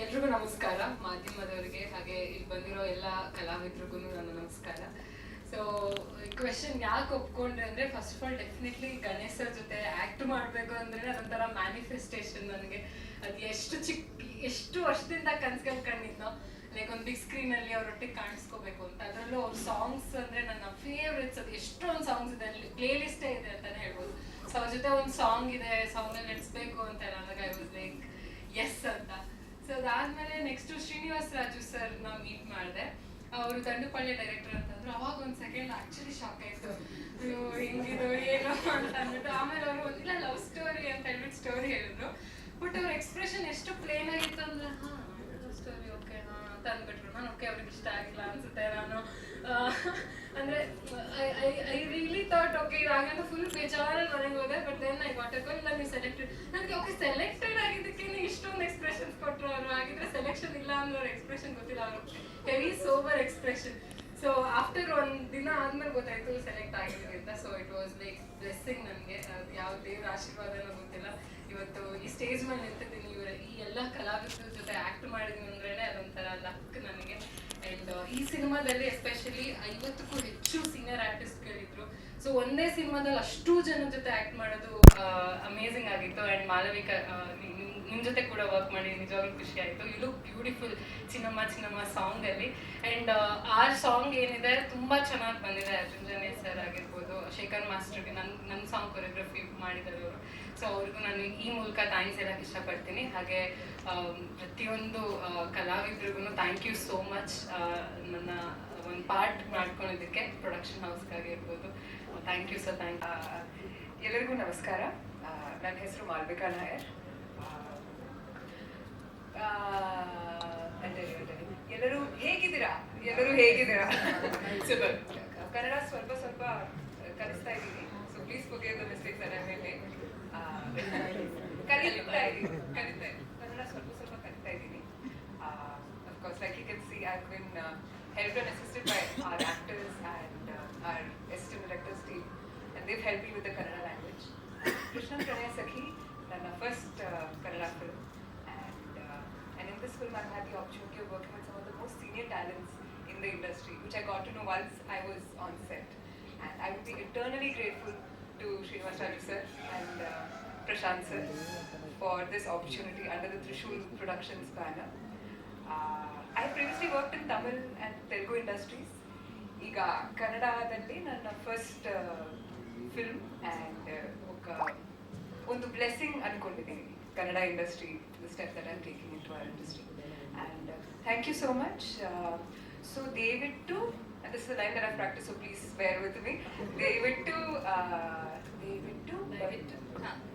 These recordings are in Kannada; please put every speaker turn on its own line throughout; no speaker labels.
ಎಲ್ರಿಗೂ ನಮಸ್ಕಾರ, ಮಾಧ್ಯಮದವರಿಗೆ ಹಾಗೆ ಇಲ್ಲಿ ಬಂದಿರೋ ಎಲ್ಲ ಕಲಾವಿದ್ರಿಗೂ ನನ್ನ ನಮಸ್ಕಾರ. ಸೊ ಕ್ವೆಶನ್ ಯಾಕೆ ಒಪ್ಕೊಂಡ್ರೆ ಅಂದರೆ, first of all definitely Ganesh sir ಜೊತೆ ಆ್ಯಕ್ಟ್ ಮಾಡಬೇಕು ಅಂದರೆ ಅದೊಂಥರ ಮ್ಯಾನಿಫೆಸ್ಟೇಷನ್. ನನಗೆ ಅದು ಎಷ್ಟು ವರ್ಷದಿಂದ ಕನ್ಸ್ಗಳು ಕಂಡಿದ್ನೋ, ಲೈಕ್ ಒಂದು ಬಿಗ್ ಸ್ಕ್ರೀನಲ್ಲಿ ಅವರೊಟ್ಟಿಗೆ ಕಾಣಿಸ್ಕೋಬೇಕು ಅಂತ. ಅದರಲ್ಲೂ ಅವ್ರ ಸಾಂಗ್ಸ್ ಅಂದರೆ ನನ್ನ ಫೇವ್ರೆಟ್ಸ್. ಅದು ಎಷ್ಟೊಂದು ಸಾಂಗ್ಸ್ ಇದೆ, ಅಲ್ಲಿ ಪ್ಲೇ ಲಿಸ್ಟೇ ಇದೆ ಅಂತಲೇ ಹೇಳ್ಬೋದು. ಸೊ ಅವ್ರ ಜೊತೆ ಒಂದು ಸಾಂಗ್ ಇದೆ, ಸಾಂಗಲ್ಲಿ ನಡೆಸ್ಬೇಕು ಅಂತ ನನಗೆ ಐ ವಾಸ್ ಲೈಕ್ ಎಸ್ ಅಂತ. ಸೊ ಅದಾದ್ಮೇಲೆ ನೆಕ್ಸ್ಟ್ ಶ್ರೀನಿವಾಸ್ ರಾಜು ಸರ್ನ ಮೀಟ್ ಮಾಡಿದೆ. ಅವರು ದಂಡುಪಾಳ್ಯ ಡೈರೆಕ್ಟರ್ ಅಂತಂದ್ರು. ಅವಾಗ ಒಂದು ಸೆಕೆಂಡ್ ಆಕ್ಚುಲಿ ಶಾಕ್ ಆಯ್ತು, ಹಿಂಗಿದು ಏನೋ ಅಂತ ಅಂದ್ಬಿಟ್ಟು. ಆಮೇಲೆ ಅವರು ಒಂದಿಲ್ಲ ಲವ್ ಸ್ಟೋರಿ ಅಂತ ಹೇಳ್ಬಿಟ್ಟು ಸ್ಟೋರಿ ಹೇಳಿದ್ರು. ಬಟ್ ಅವ್ರ ಎಕ್ಸ್ಪ್ರೆಷನ್ ಎಷ್ಟು ಪ್ಲೇನ್ ಆಗಿತ್ತು ಅಂದ್ರೆ, ಲವ್ ಸ್ಟೋರಿ ಓಕೆ ಅಂತ ಅಂದ್ಬಿಟ್ರು. ನಾನು ಓಕೆ ಅವ್ರಿಗೆ ಇಷ್ಟ ಆಗಿಲ್ಲ ಅನ್ಸುತ್ತೆ. ನಾನು ಅಂದ್ರೆ ಐ ರಿಯಲಿ ಥಾಟ್ ಓಕೆ ಇದಾಗಂತ ಫುಲ್ ಬೇಜಾರಲ್ಲಿ ಮನೆಗೆ ಹೋದೆ. But then I got a call, ಇಲ್ಲ ನೀವು ಸೆಲೆಕ್ಟೆಡ್. ನನಗೆ ಓಕೆ ಸೆಲೆಕ್ಟೆಡ್ ಆಗಿದ್ದಕ್ಕೆ ಇಷ್ಟೊಂದು ಎಕ್ಸ್ಪ್ರೆಷನ್ಸ್ ಕೊಟ್ಟರು ಅವರು. ಆಗಿದ್ರೆ ಸೆಲೆಕ್ಷನ್ ಇಲ್ಲ ಅಂದ್ರೆ ಅವ್ರ ಎಕ್ಸ್ಪ್ರೆಷನ್ ಗೊತ್ತಿಲ್ಲ, ಅವರು heavy sober expression. So after ಒಂದು ದಿನ ಆದ್ಮೇಲೆ ಗೊತ್ತಾಯ್ತು ಸೆಲೆಕ್ಟ್ ಆಗಿದ್ದೀವಿ ಅಂತ. So it was like blessing ನನಗೆ. ಯಾವ ದೇವ್ರ ಆಶೀರ್ವಾದನೋ ಗೊತ್ತಿಲ್ಲ, ಇವತ್ತು ಈ ಸ್ಟೇಜ್ ಮೇಲೆ ನಿಂತಿದ್ದೀನಿ. ಈ ಎಲ್ಲ ಕಲಾವಿದರ ಜೊತೆ ಆ್ಯಕ್ಟ್ ಮಾಡಿದ್ದೀನಿ ಅಂದ್ರೆ ಅದೊಂಥರ ಲಕ್ ನನಗೆ. ಆ್ಯಂಡ್ ಈ ಸಿನಿಮಾದಲ್ಲಿ ಎಸ್ಪೆಷಲಿ 50ಕ್ಕೂ ಹೆಚ್ಚು ಸೀನಿಯರ್ ಆರ್ಟಿಸ್ಟ್ಗಳಿದ್ರು. ಸೊ ಒಂದೇ ಸಿನಿಮಾದಲ್ಲಿ ಅಷ್ಟು ಜನ ಜೊತೆ ಆ್ಯಕ್ಟ್ ಮಾಡೋದು ಅಮೇಝಿಂಗ್ ಆಗಿತ್ತು. ಆ್ಯಂಡ್ ಮಾಲವಿಕಾ, ನಿಮ್ಮ ಜೊತೆ ಕೂಡ ವರ್ಕ್ ಮಾಡಿ ನಿಜವಾಗ್ಲೂ ಖುಷಿ ಆಯಿತು. ಯು ಲುಕ್ ಬ್ಯೂಟಿಫುಲ್ ಚಿನ್ನಮ್ಮ ಸಾಂಗಲ್ಲಿ. ಆ್ಯಂಡ್ ಆ ಸಾಂಗ್ ಏನಿದೆ ತುಂಬ ಚೆನ್ನಾಗಿ ಬಂದಿದೆ. ಅರ್ಜುನ್ ಸರ್ ಆಗಿರ್ಬೋದು, ಶೇಖರ್ ಮಾಸ್ಟರ್ಗೆ ನನ್ನ ಸಾಂಗ್ ಕೊರಿಯೋಗ್ರಫಿ ಮಾಡಿದ್ದಾರೆ ಅವರು. ಸೊ ಅವ್ರಿಗೂ ನಾನು ಈ ಮೂಲಕ ಥ್ಯಾಂಕ್ಸ್ ಹೇಳಕ್ಕೆ ಇಷ್ಟಪಡ್ತೀನಿ. ಹಾಗೆ ಪ್ರತಿಯೊಂದು ಕಲಾವಿದ್ರಿಗೂ ಥ್ಯಾಂಕ್ ಯು ಸೋ ಮಚ್. ನನ್ನ ಒಂದು ಪಾರ್ಟ್ ಮಾಡ್ಕೊಂಡಿದ್ದಕ್ಕೆ ಪ್ರೊಡಕ್ಷನ್ ಹೌಸ್ಗಾಗಿರ್ಬೋದು ಥ್ಯಾಂಕ್ ಯು ಸರ್.
ಎಲ್ಲರಿಗೂ ನಮಸ್ಕಾರ. ನನ್ನ ಹೆಸರು ಮಾಲ್ವಿಕಾ ನಾಯರ್. ಎಲ್ಲರೂ ಹೇಗಿದ್ದೀರಾ? ಸೂಪರ್. ಕನ್ನಡ ಸ್ವಲ್ಪ ಕಲಿಸ್ತಾ ಇದ್ದೀನಿ. So please forgive the mistakes that I made. ಕಲಿತಾ ಇದ್ದೀನಿ. ಕನ್ನಡ ಸ್ವಲ್ಪ ಕಲಿತಾ ಇದ್ದೀನಿ. Of course, like you can see, I've been helped and assisted by our actors and our assistant directors team, and they've helped me with the Kannada language. Krishna Pranaya Sakhi, my first Kannada film, and in this film I've had the opportunity of working with some of the most senior talents in the industry, which I got to know once I was on set. And I would be eternally grateful to Srinivas Raju sir and Prashant sir for this opportunity under the Trishul Productions banner. I previously worked in Tamil and Telugu industries. Iga Kannadadalli nanna first film and ಒಂದು ಬ್ಲೆಸ್ಸಿಂಗ್ ಅನ್ಕೊಂಡಿದ್ದೀನಿ Kannada industry, the step that I'm taking into our industry. And thank you so much. So ದಯವಿಟ್ಟು, and this is a line that I've practiced, so please bear with me. ದಯವಿಟ್ಟು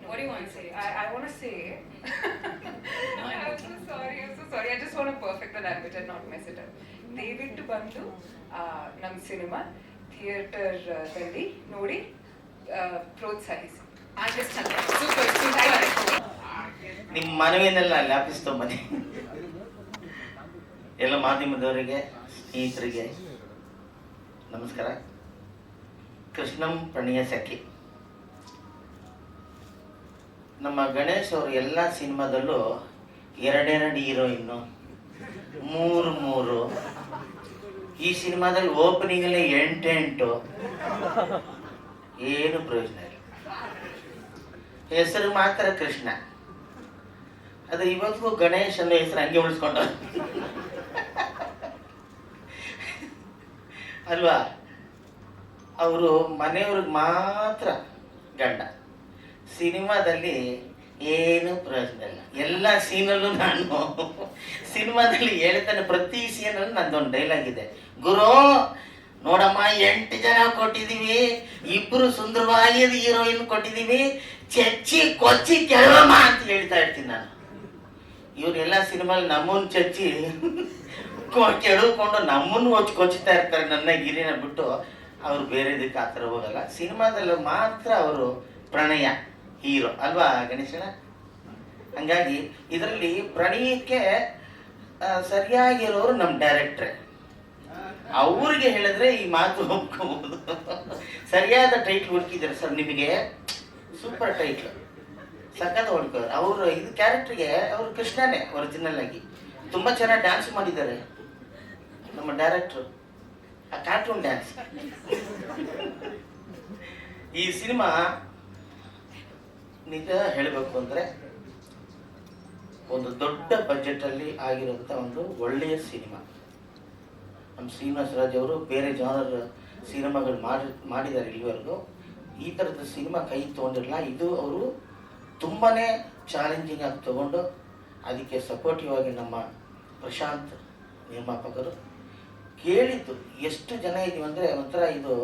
what do you want to say? I want to say I'm so sorry. I just want to perfect the language and not mess it up. ದಯವಿಟ್ಟು ಬಂದು ನಮ್ಮ ಸಿನಿಮಾ ಥಿಯೇಟರ್ದಲ್ಲಿ ನೋಡಿ ಪ್ರೋತ್ಸಾಹಿಸಿ.
ನಿಮ್ಮ ಮನವಿನೆಲ್ಲ ಲ್ಯಾಪಿಸ್ತೊಂಬನ್ನಿ. ಎಲ್ಲ ಮಾಧ್ಯಮದವರಿಗೆ, ಸ್ನೇಹಿತರಿಗೆ ನಮಸ್ಕಾರ. ಕೃಷ್ಣಂ ಪ್ರಣಯ ಸಖಿ. ನಮ್ಮ ಗಣೇಶ್ ಅವರು ಎಲ್ಲ ಸಿನಿಮಾದಲ್ಲೂ ಎರಡೆರಡು ಹೀರೋಯಿನ್ನು, ಮೂರು. ಈ ಸಿನಿಮಾದಲ್ಲಿ ಓಪನಿಂಗಲ್ಲೇ 8 ಏನು ಪ್ರಯೋಜನ ಇಲ್ಲ. ಹೆಸರು ಮಾತ್ರ ಕೃಷ್ಣ. ಅದು ಇವತ್ತಿಗೂ ಗಣೇಶ್ ಅನ್ನೋ ಹೆಸರು ಹಂಗೆ ಉಳಿಸ್ಕೊಂಡ ಅಲ್ವಾ? ಅವರು ಮನೆಯವ್ರಿಗೆ ಮಾತ್ರ ಗಂಡ. ಸಿನಿಮಾದಲ್ಲಿ ಏನು ಪ್ರಯೋಜನ ಇಲ್ಲ. ಎಲ್ಲ ಸೀನಲ್ಲೂ ನಾನು ಸಿನಿಮಾದಲ್ಲಿ ಹೇಳ್ತಾನೆ, ಪ್ರತಿ ಸೀನಲ್ಲೂ ನಂದೊಂದು ಡೈಲಾಗ್ ಇದೆ. ಗುರು ನೋಡಮ್ಮ, 8 ಜನ ಕೊಟ್ಟಿದ್ದೀವಿ, 2 ಸುಂದರವಾಗಿ ಹೀರೋಯಿನ್ ಕೊಟ್ಟಿದ್ದೀವಿ, ಚಚ್ಚಿ ಕೊಚ್ಚಿ ಕೆಳವಮ್ಮ ಅಂತ ಹೇಳ್ತಾ ಇರ್ತೀನಿ ನಾನು. ಇವರೆಲ್ಲ ಸಿನಿಮಾಲಿ ನಮ್ಮನ್ನು ಚಚ್ಚಿ ಕೆಳಕೊಂಡು ನಮ್ಮನ್ನು ಕೊಚ್ಚುತ್ತಾ ಇರ್ತಾರೆ. ನನ್ನ ಗಿರಿನ ಬಿಟ್ಟು ಅವ್ರು ಬೇರೆದಕ್ಕೆ ಆ ಥರ ಹೋಗಲ್ಲ. ಸಿನಿಮಾದಲ್ಲಿ ಮಾತ್ರ ಅವರು ಪ್ರಣಯ ಹೀರೋ ಅಲ್ವಾ ಗಣೇಶನ? ಹಂಗಾಗಿ ಇದರಲ್ಲಿ ಪ್ರಣಯಕ್ಕೆ ಸರಿಯಾಗಿರೋರು ನಮ್ಮ ಡೈರೆಕ್ಟ್ರೆ. ಅವ್ರಿಗೆ ಹೇಳಿದ್ರೆ ಈ ಮಾತು ಒಪ್ಕೋಬಹುದು. ಸರಿಯಾದ ಟೈಟ್ಲ್ ಹುಡುಕಿದ್ದಾರೆ ಸರ್ ನಿಮಗೆ, ಸೂಪರ್ ಟೈಟ್ಲ್, ಸಖತ್ ಹೊಡ್ಕೋರು. ಅವರು ಇದು ಕ್ಯಾರೆಕ್ಟ್ರಿಗೆ ಅವರು ಕೃಷ್ಣನೇ ಒರಿಜಿನಲ್ ಆಗಿ. ತುಂಬ ಚೆನ್ನಾಗಿ ಡ್ಯಾನ್ಸ್ ಮಾಡಿದ್ದಾರೆ ನಮ್ಮ ಡೈರೆಕ್ಟ್ರು, ಆ ಕಾರ್ಟೂನ್ ಡ್ಯಾನ್ಸ್. ಈ ಸಿನಿಮಾ ನಿಜ ಹೇಳಬೇಕು ಅಂದರೆ ಒಂದು ದೊಡ್ಡ ಬಜೆಟಲ್ಲಿ ಆಗಿರುವಂಥ ಒಂದು ಒಳ್ಳೆಯ ಸಿನಿಮಾ. ನಮ್ಮ ಶ್ರೀನಿವಾಸ ರಾಜ್ ಅವರು ಬೇರೆ ಜಾನರ್ ಸಿನಿಮಾಗಳು ಮಾಡಿದ್ದಾರೆ ಇಲ್ಲಿವರೆಗೂ. ಈ ಥರದ ಸಿನಿಮಾ ಕೈ ತೊಗೊಂಡಿರಲ್ಲ. ಇದು ಅವರು ತುಂಬಾ ಚಾಲೆಂಜಿಂಗ್ ಆಗಿ ತೊಗೊಂಡು ಅದಕ್ಕೆ ಸಪೋರ್ಟಿವ್ ಆಗಿ ನಮ್ಮ ಪ್ರಶಾಂತ್ ನಿರ್ಮಾಪಕರು ಕೇಳಿದ್ದು. ಎಷ್ಟು ಜನ ಇದೀವಿ ಅಂದರೆ ಒಂಥರ ಇದು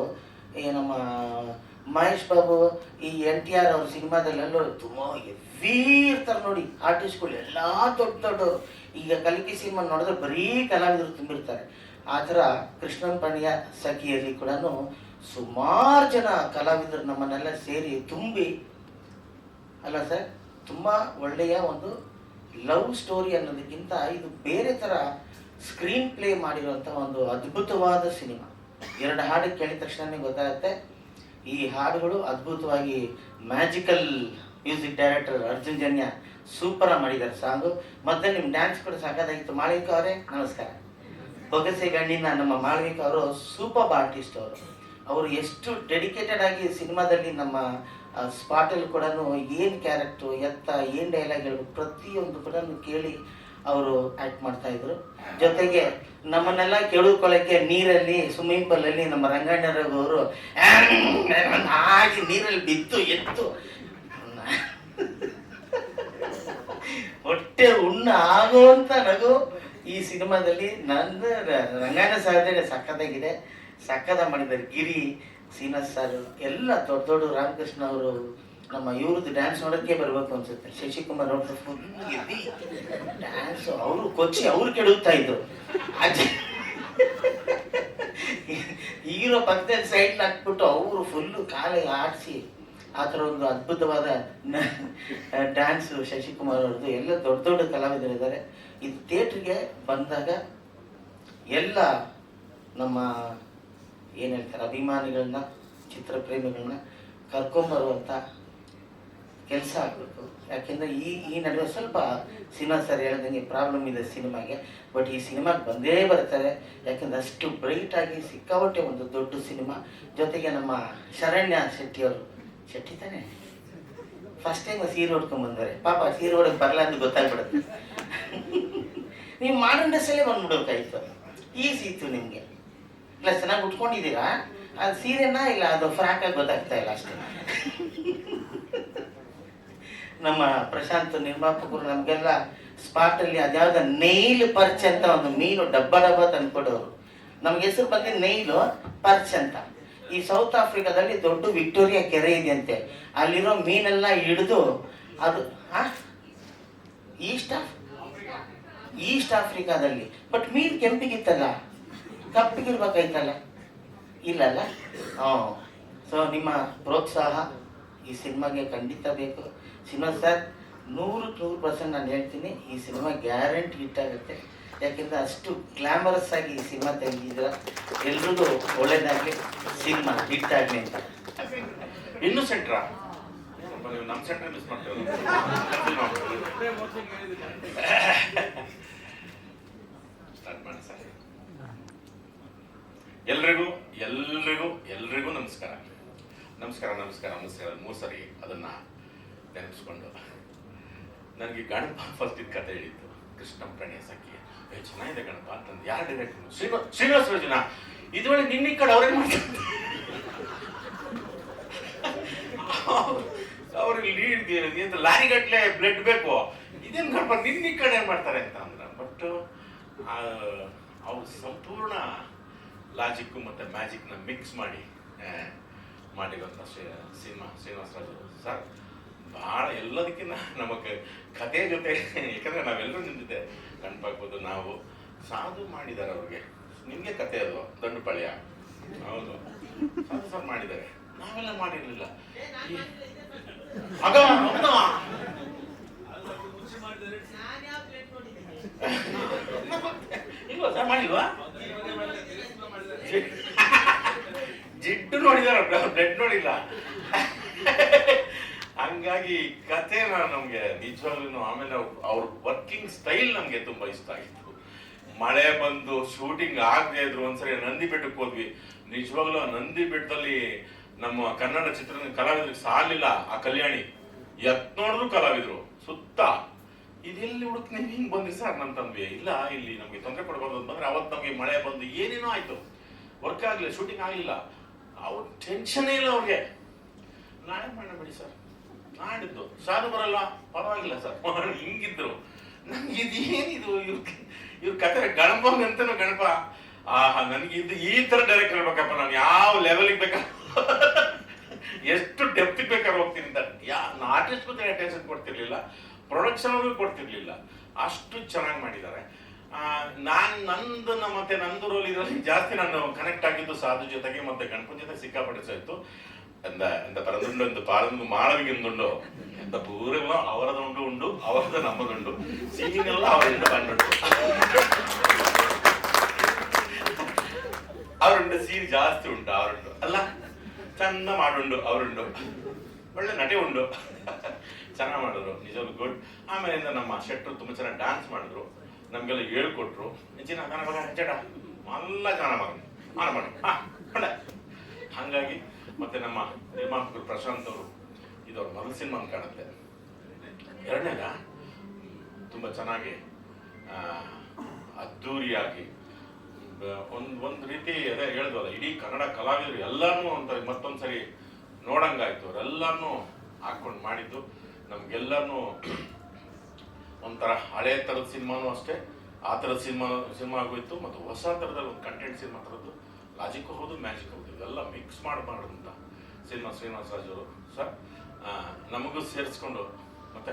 ನಮ್ಮ ಮಹೇಶ್ ಬಾಬು ಈ NTR ಅವ್ರ ಸಿನಿಮಾದಲ್ಲೆಲ್ಲೋ ತುಂಬ ಹೆವಿ ಇರ್ತಾರೆ ನೋಡಿ ಆರ್ಟಿಸ್ಟ್ಗಳು, ಎಲ್ಲ ದೊಡ್ಡ ದೊಡ್ಡವರು. ಈಗ ಕಲಿಕೆ ಸಿನಿಮಾ ನೋಡಿದ್ರೆ ಬರೀ ಕಲಾವಿದರು ತುಂಬಿರ್ತಾರೆ. ಆ ಥರ ಕೃಷ್ಣನ್ ಪಣಿಯ ಸಖಿಯಲ್ಲಿ ಕೂಡ ಸುಮಾರು ಜನ ಕಲಾವಿದರು ನಮ್ಮನ್ನೆಲ್ಲ ಸೇರಿ ತುಂಬಿ ಅಲ್ಲ ಸರ್, ತುಂಬ ಒಳ್ಳೆಯ ಒಂದು ಲವ್ ಸ್ಟೋರಿ ಅನ್ನೋದಕ್ಕಿಂತ ಇದು ಬೇರೆ ಥರ ಸ್ಕ್ರೀನ್ ಪ್ಲೇ ಮಾಡಿರುವಂಥ ಒಂದು ಅದ್ಭುತವಾದ ಸಿನಿಮಾ. 2 ಹಾಡು ಕೇಳಿದ ತಕ್ಷಣ ಗೊತ್ತಾಗುತ್ತೆ ಈ ಹಾಡುಗಳು ಅದ್ಭುತವಾಗಿ magical music director Arjun Janya ಸೂಪರಾಗಿ ಮಾಡಿದ್ದಾರೆ ಸಾಂಗು. ಮತ್ತೆ ನಿಮ್ಮ ಡ್ಯಾನ್ಸ್ ಕೂಡ ಸಾಕಾಗಿತ್ತು. ಮಾಳವಿಕ ಅವರೇ ನಮಸ್ಕಾರ. ಬೊಗಸೆ ಗಣ್ಣಿನ ನಮ್ಮ ಮಾಳವಿಕ ಅವರು ಸೂಪರ್ ಆರ್ಟಿಸ್ಟ್. ಅವರು ಎಷ್ಟು ಡೆಡಿಕೇಟೆಡ್ ಆಗಿ ಸಿನಿಮಾದಲ್ಲಿ ನಮ್ಮ ಸ್ಪಾಟಲ್ಲಿ ಕೂಡ ಏನು ಕ್ಯಾರೆಕ್ಟ್ರು ಎತ್ತ ಏನು ಡೈಲಾಗ್ ಹೇಳಬೇಕು ಪ್ರತಿಯೊಂದು ಕೂಡ ಕೇಳಿ ಅವರು ಆ್ಯಕ್ಟ್ ಮಾಡ್ತಾ ಇದ್ರು. ಜೊತೆಗೆ ನಮ್ಮನ್ನೆಲ್ಲ ಕೇಳಿಕೊಳ್ಳೋಕ್ಕೆ ನೀರಲ್ಲಿ ಸ್ವಿಮ್ಮಿಂಗ್ ಪೂಲಲ್ಲಿ ನಮ್ಮ ರಂಗಣ್ಣರವರು ಹಾಗೆ ನೀರಲ್ಲಿ ಬಿದ್ದು ಎತ್ತು ಹೊಟ್ಟೆ ಉಣ್ಣ ಆಗುವಂಥ ನಗು ಈ ಸಿನಿಮಾದಲ್ಲಿ. ನನ್ನ ರಂಗಣ್ಣ ಸಾಧನೆ ಸಕ್ಕತ್ತಾಗಿದೆ, ಸಕ್ಕದ ಮಾಡಿದ್ದಾರೆ. ಗಿರಿ, ಶ್ರೀನಿವಾಸ್ ಸರ್ ಎಲ್ಲ ದೊಡ್ಡ ದೊಡ್ಡ ರಾಮಕೃಷ್ಣ ಅವರು ನಮ್ಮ ಇವ್ರದ್ದು ಡ್ಯಾನ್ಸ್ ನೋಡೋಕ್ಕೆ ಬರಬೇಕು ಅನ್ಸುತ್ತೆ. ಶಶಿಕುಮಾರ್ ಅವ್ರದ್ದು ಫುಲ್ ಡ್ಯಾನ್ಸು ಅವರು ಕೊಚ್ಚಿ ಅವ್ರು ಕೆಡುತ್ತಾ ಇದ್ರು. ಹೀರೋ ಪಕ್ಕದಲ್ಲಿ ಸೈಡ್ ಹಾಕ್ಬಿಟ್ಟು ಅವರು ಫುಲ್ಲು ಕಾಲಿಗೆ ಆಡಿಸಿ ಆ ಥರ ಒಂದು ಅದ್ಭುತವಾದ ಡ್ಯಾನ್ಸು ಶಶಿಕುಮಾರ್ ಅವ್ರದ್ದು. ಎಲ್ಲ ದೊಡ್ಡ ದೊಡ್ಡ ಕಲಾವಿದರಿದ್ದಾರೆ. ಇದು ಥಿಯೇಟ್ರಿಗೆ ಬಂದಾಗ ಎಲ್ಲ ನಮ್ಮ ಏನು ಹೇಳ್ತಾರೆ ಅಭಿಮಾನಿಗಳನ್ನ ಚಿತ್ರಪ್ರೇಮಿಗಳನ್ನ ಕರ್ಕೊಂಬರುವಂಥ ಕೆಲಸ ಆಗಬೇಕು. ಯಾಕೆಂದರೆ ಈ ನಡುವೆ ಸ್ವಲ್ಪ ಸಿನಿಮಾ ಸರ್ ಹೇಳ್ದಂಗೆ ಪ್ರಾಬ್ಲಮ್ ಇದೆ ಸಿನಿಮಾಗೆ. ಬಟ್ ಈ ಸಿನಿಮಾಗೆ ಬಂದೇ ಬರ್ತಾರೆ. ಯಾಕೆಂದರೆ ಅಷ್ಟು ಬ್ರೈಟಾಗಿ ಸಿಕ್ಕಾಪಟ್ಟೆ ಒಂದು ದೊಡ್ಡ ಸಿನಿಮಾ. ಜೊತೆಗೆ ನಮ್ಮ ಶರಣ್ಯ ಶೆಟ್ಟಿಯವರು, ಶೆಟ್ಟಿ ತಾನೆ ಫಸ್ಟ್ ಟೈಮ್ ಸೀರೆ ಉಟ್ಕೊಂಡ್ಬಂದರೆ ಪಾಪ ಸೀರೆ ಹೊಡೋಕೆ ಬರಲ್ಲ ಅಂತ ಗೊತ್ತಾಗ್ಬಿಡುತ್ತೆ. ನೀವು ಮಾಡರ್ನ್ ಡ್ರೆಸ್ಸಲ್ಲೇ ಬಂದ್ಬಿಡ್ಬೇಕಾಯ್ತು. ಈಸಿ ಇತ್ತು ನಿಮಗೆ. ಇಲ್ಲ ಚೆನ್ನಾಗಿ ಉಟ್ಕೊಂಡಿದ್ದೀರಾ, ಅದು ಸೀರೆನಾ ಇಲ್ಲ ಅದು ಫ್ರಾಕಾಗಿ ಗೊತ್ತಾಗ್ತಾ ಇಲ್ಲ ಅಷ್ಟೇ. ನಮ್ಮ ಪ್ರಶಾಂತ್ ನಿರ್ಮಾಪಕರು ನಮಗೆಲ್ಲ ಸ್ಪಾಟಲ್ಲಿ ಅದ್ಯಾವ್ದು ನೈಲ್ ಪರ್ಚ್ ಅಂತ ಒಂದು ಮೀನು ಡಬ್ಬ ತಂದ್ಕೊಡೋರು. ನಮ್ಗೆ ಹೆಸರು ಬಂದಿದ್ದು ನೈಲು ಪರ್ಚ್ ಅಂತ. ಈ ಸೌತ್ ಆಫ್ರಿಕಾದಲ್ಲಿ ದೊಡ್ಡ ವಿಕ್ಟೋರಿಯಾ ಕೆರೆ ಇದೆಯಂತೆ. ಅಲ್ಲಿರೋ ಮೀನೆಲ್ಲ ಹಿಡಿದು ಅದು ಈಸ್ಟ್ ಆಫ್ರಿಕಾದಲ್ಲಿ. ಬಟ್ ಮೀನು ಕೆಂಪಿಗಿತ್ತಲ್ಲ, ಕಪ್ಪಿಗಿರ್ಬೇಕಾಯ್ತಲ್ಲ, ಇಲ್ಲಲ್ಲ. ಸೊ ನಿಮ್ಮ ಪ್ರೋತ್ಸಾಹ ಈ ಸಿನಿಮಾಗೆ ಖಂಡಿತ ಬೇಕು. ಸಿನಿಮಾ ಸರ್ 100% ನಾನು ಹೇಳ್ತೀನಿ, ಈ ಸಿನಿಮಾ ಗ್ಯಾರಂಟಿ ಹಿಟ್ ಆಗುತ್ತೆ. ಯಾಕೆಂದರೆ ಅಷ್ಟು ಗ್ಲಾಮರಸ್ ಆಗಿ ಈ ಸಿನಿಮಾ ತೆಗೆದಿದ್ರ. ಎಲ್ರಿಗೂ ಒಳ್ಳೇದಾಗಲಿ, ಸಿನಿಮಾ ಹಿಟ್ ಆಗಲಿ ಅಂತ.
ಇನ್ನು ಸೆಂಟ್ರಾ ನೀವು ನಮ್ಮ ಸೆಂಟ್ರ್ ಮಿಸ್ ಮಾಡ್ತೀವಿ. ಎಲ್ರಿಗೂ ಎಲ್ರಿಗೂ ಎಲ್ರಿಗೂ ನಮಸ್ಕಾರ. ನಮಸ್ಕಾರ ನಮಸ್ಕಾರ ನಮಸ್ಕಾರ 3 ಸರಿ ಅದನ್ನ ನೆನಪಿಸ್ಕೊಂಡು ನನಗೆ ಗಣಪ ಫಸ್ಟ್ ಇದು ಕತೆ ಹೇಳಿತ್ತು. ಕೃಷ್ಣ ಪ್ರಣಯ ಸಖಿ ಚೆನ್ನಾಗಿದೆ ಗಣಪ ಅಂತಂದು. ಯಾರು ಡೈರೆಕ್ಟರ್? ಶ್ರೀನಿವಾಸ ರಾಜನ. ಇದು ವೇಳೆ ನಿನ್ನ ಈ ಕಡೆ ಅವ್ರೇನು ಮಾಡ್ತಾರೆ, ಅವ್ರಿಗೆ ಲೀಡ್ ಲಾರಿ ಗಟ್ಲೆ ಬ್ಲಡ್ ಬೇಕು, ಇದೇನು ಗಣಪ ನಿನ್ನ ಈ ಕಡೆ ಏನ್ ಮಾಡ್ತಾರೆ ಅಂತ ಅಂದ್ರೆ. ಬಟ್ ಅವ್ರು ಸಂಪೂರ್ಣ ಲಾಜಿಕ್ಕು ಮತ್ತು ಮ್ಯಾಜಿಕ್ನ ಮಿಕ್ಸ್ ಮಾಡಿರುವಂಥ ಸಿನಿಮಾ ಶ್ರೀನಿವಾಸ ರಾಜು ಸರ್. ಭಾಳ ಎಲ್ಲದಕ್ಕಿಂತ ನಮಗೆ ಕತೆ ಜೊತೆ, ಯಾಕಂದರೆ ನಾವೆಲ್ಲರೂ ನಿಮ್ಮ ಜೊತೆ ಗಣಪಾಗ್ಬೋದು. ನಾವು ಸಾಧು ಮಾಡಿದ್ದಾರೆ ಅವ್ರಿಗೆ. ನಿಮಗೆ ಕತೆ ಅದು ದಂಡುಪಾಳ್ಯ, ಹೌದು ಸಾಧು ಸರ್ ಮಾಡಿದ್ದಾರೆ, ನಾವೆಲ್ಲ ಮಾಡಿರಲಿಲ್ಲ. ಆಗ ಇಲ್ವಾ ಸರ್ ಮಾಡಿಲ್ವಾ? ಜಿಡ್ಡು ನೋಡಿದಾರ, ಬ್ಲಡ್ ನೋಡಿಲ್ಲ. ಹಂಗ ಹಂಗಾಗಿ ಕಥೆನ ನಮ್ಗೆ ನಿಜವಾಗ್ಲೂ ಆಮೇಲೆ ಅವ್ರ ವರ್ಕಿಂಗ್ ಸ್ಟೈಲ್ ನಮ್ಗೆ ತುಂಬಾ ಇಷ್ಟ ಆಗಿತ್ತು. ಮಳೆ ಬಂದು ಶೂಟಿಂಗ್ ಆಗದೆ ಇದ್ರು ಒಂದ್ಸರಿ ನಂದಿ ಬೆಟ್ಟಕ್ಕೆ ಹೋದ್ವಿ. ನಿಜವಾಗ್ಲೂ ಆ ನಂದಿ ಬೆಟ್ಟದಲ್ಲಿ ನಮ್ಮ ಕನ್ನಡ ಚಿತ್ರರಂಗ ಕಲಾವಿದ್ರಿಗೆ ಸಾಲಿಲ್ಲ. ಆ ಕಲ್ಯಾಣಿ ಎತ್ ನೋಡಿದ್ರು ಕಲಾವಿದ್ರು ಸುತ್ತ. ಇದೆಲ್ಲಿ ಹುಡುಕ್ ನೀವು ಹಿಂಗ್ ಬಂದ್ರಿ ಸರ್ ನಮ್ಮ ತಂದ್ವಿ. ಇಲ್ಲ ಇಲ್ಲಿ ನಮ್ಗೆ ತೊಂದರೆ ಕೊಡಬಾರ್ದು ಅಂತ ಬಂದ್ರೆ ಅವತ್ತು ನಮ್ಗೆ ಮಳೆ ಬಂದು ಏನೇನೋ ಆಯ್ತು, ವರ್ಕ್ ಆಗ್ಲಿಲ್ಲ, ಶೂಟಿಂಗ್ ಆಗ್ಲಿಲ್ಲ. ಅವ್ರ ಟೆನ್ಷನ್ ಇಲ್ಲ ಅವ್ರಿಗೆ. ನಾಳೆ ಮಾಡಬೇಡಿ ಸರ್, ನಾಡಿದ್ದು ಸಾಧು ಬರಲ್ಲ, ಪರವಾಗಿಲ್ಲ ಸರ್, ಹಿಂಗಿದ್ರು. ನನ್ಗೆ ಇದೇನಿದು ಇವ್ರ ಕತೆ ಗಣಪ ಅಂತನೂ ಗಣಪ. ನನ್ಗೆ ಇದು ಈ ತರ ಡೈರೆಕ್ಟ್ ಹೇಳ್ಬೇಕಪ್ಪ, ನಾನು ಯಾವ ಲೆವೆಲ್ಗೆ ಬೇಕಾ ಎಷ್ಟು ಡೆಪ್ತ್ ಬೇಕಾದ್ರೆ ಹೋಗ್ತೀನಿ ಅಂತ. ಆರ್ಟಿಸ್ಟ್ ಮತ್ತೆ ಅಟೆನ್ಷನ್ ಕೊಡ್ತಿರ್ಲಿಲ್ಲ, ಪ್ರೊಡಕ್ಷನ್ ಅವ್ರಿಗೂ ಕೊಡ್ತಿರ್ಲಿಲ್ಲ. ಅಷ್ಟು ಚೆನ್ನಾಗಿ ಮಾಡಿದ್ದಾರೆ. ಮತ್ತೆ ನಂದು ರೋಲ್ ಇದರಲ್ಲಿ ಜಾಸ್ತಿ ನಾನು ಕನೆಕ್ಟ್ ಆಗಿದ್ದು ಸಾಧು ಜೊತೆಗೆ ಮತ್ತೆ ಗಣಪತಿ ಜೊತೆ ಸಿಕ್ಕಾಪಟ್ಟೆ ಸಾಯ್ತು. ಎಂತ ಪರದುಂಡು ಎಂತ ಪಾಲಂದು ಮಾಳವಿಗೆಂದುಂಡು ಎಂತ ಪೂರೆಲ್ಲ ಅವರದುಂಡು ಉಂಡು ಅವರದ ನಮ್ಮದುಂಡು ಸೀನೆಲ್ಲ ಅವರಿಂದ ಬಂದುಂಡು. ಅವರುಂಡು ಸೀನ್ ಜಾಸ್ತಿ ಉಂಟು, ಅವರುಂಡು ಅಲ್ಲ ಚಂದ ಮಾಡುಂಡು, ಅವರುಂಡು ಒಳ್ಳೆ ನಟಿ ಉಂಡು, ಚೆನ್ನಾಗಿ ಮಾಡಿದ್ರು, ನಿಜವಾಗ್ಲೂ ಗುಡ್. ಆಮೇಲಿಂದ ನಮ್ಮ ಶೆಟ್ರು ತುಂಬಾ ಚೆನ್ನಾಗಿ ಡ್ಯಾನ್ಸ್ ಮಾಡಿದ್ರು, ನಮ್ಗೆಲ್ಲ ಹೇಳ್ಕೊಟ್ರು. ಹೆಚ್ಚಿನ ಚಟ ಎಲ್ಲ ಚೆನ್ನಾಗಿ ಮಾಡಿ ಒಳ್ಳೆ. ಹಂಗಾಗಿ ಮತ್ತೆ ನಮ್ಮ ನಿರ್ಮಾಪಕರು ಪ್ರಶಾಂತ್ ಅವರು ಇದು ಅವ್ರ ಮೊದಲ ಸಿನಿಮಾ ಅಂತ ಕಾಣುತ್ತೆ. ಎರಡನೇದ ತುಂಬಾ ಚೆನ್ನಾಗಿ ಅದ್ದೂರಿಯಾಗಿ ಒಂದು ರೀತಿ ಅದೇ ಹೇಳಿದ್ವಲ್ಲ, ಇಡೀ ಕನ್ನಡ ಕಲಾವಿದರು ಎಲ್ಲಾನು ಅಂತ ಮತ್ತೊಂದ್ಸರಿ ನೋಡಂಗಾಯ್ತು. ಅವರೆಲ್ಲಾನು ಹಾಕೊಂಡು ಮಾಡಿದ್ದು ನಮ್ಗೆಲ್ಲಾನು ಒಂಥರ ಹಳೆ ಥರದ ಸಿನಿಮಾನು ಅಷ್ಟೇ, ಆ ಥರದ ಸಿನಿಮಾ ಆಗೋಯ್ತು. ಮತ್ತು ಹೊಸ ಥರದಲ್ಲಿ ಒಂದು ಕಂಟೆಂಟ್ ಸಿನಿಮಾ ಥರದ್ದು, ಲಾಜಿಕ್ ಹೌದು ಮ್ಯಾಜಿಕ್ ಹೌದು ಇದೆಲ್ಲ ಮಿಕ್ಸ್ ಮಾಡಿದಂಥ ಸಿನಿಮಾ ಶ್ರೀನಿವಾಸ ರಾಜ್ ಅವರು ಸರ್ ನಮಗೂ ಸೇರಿಸ್ಕೊಂಡು. ಮತ್ತೆ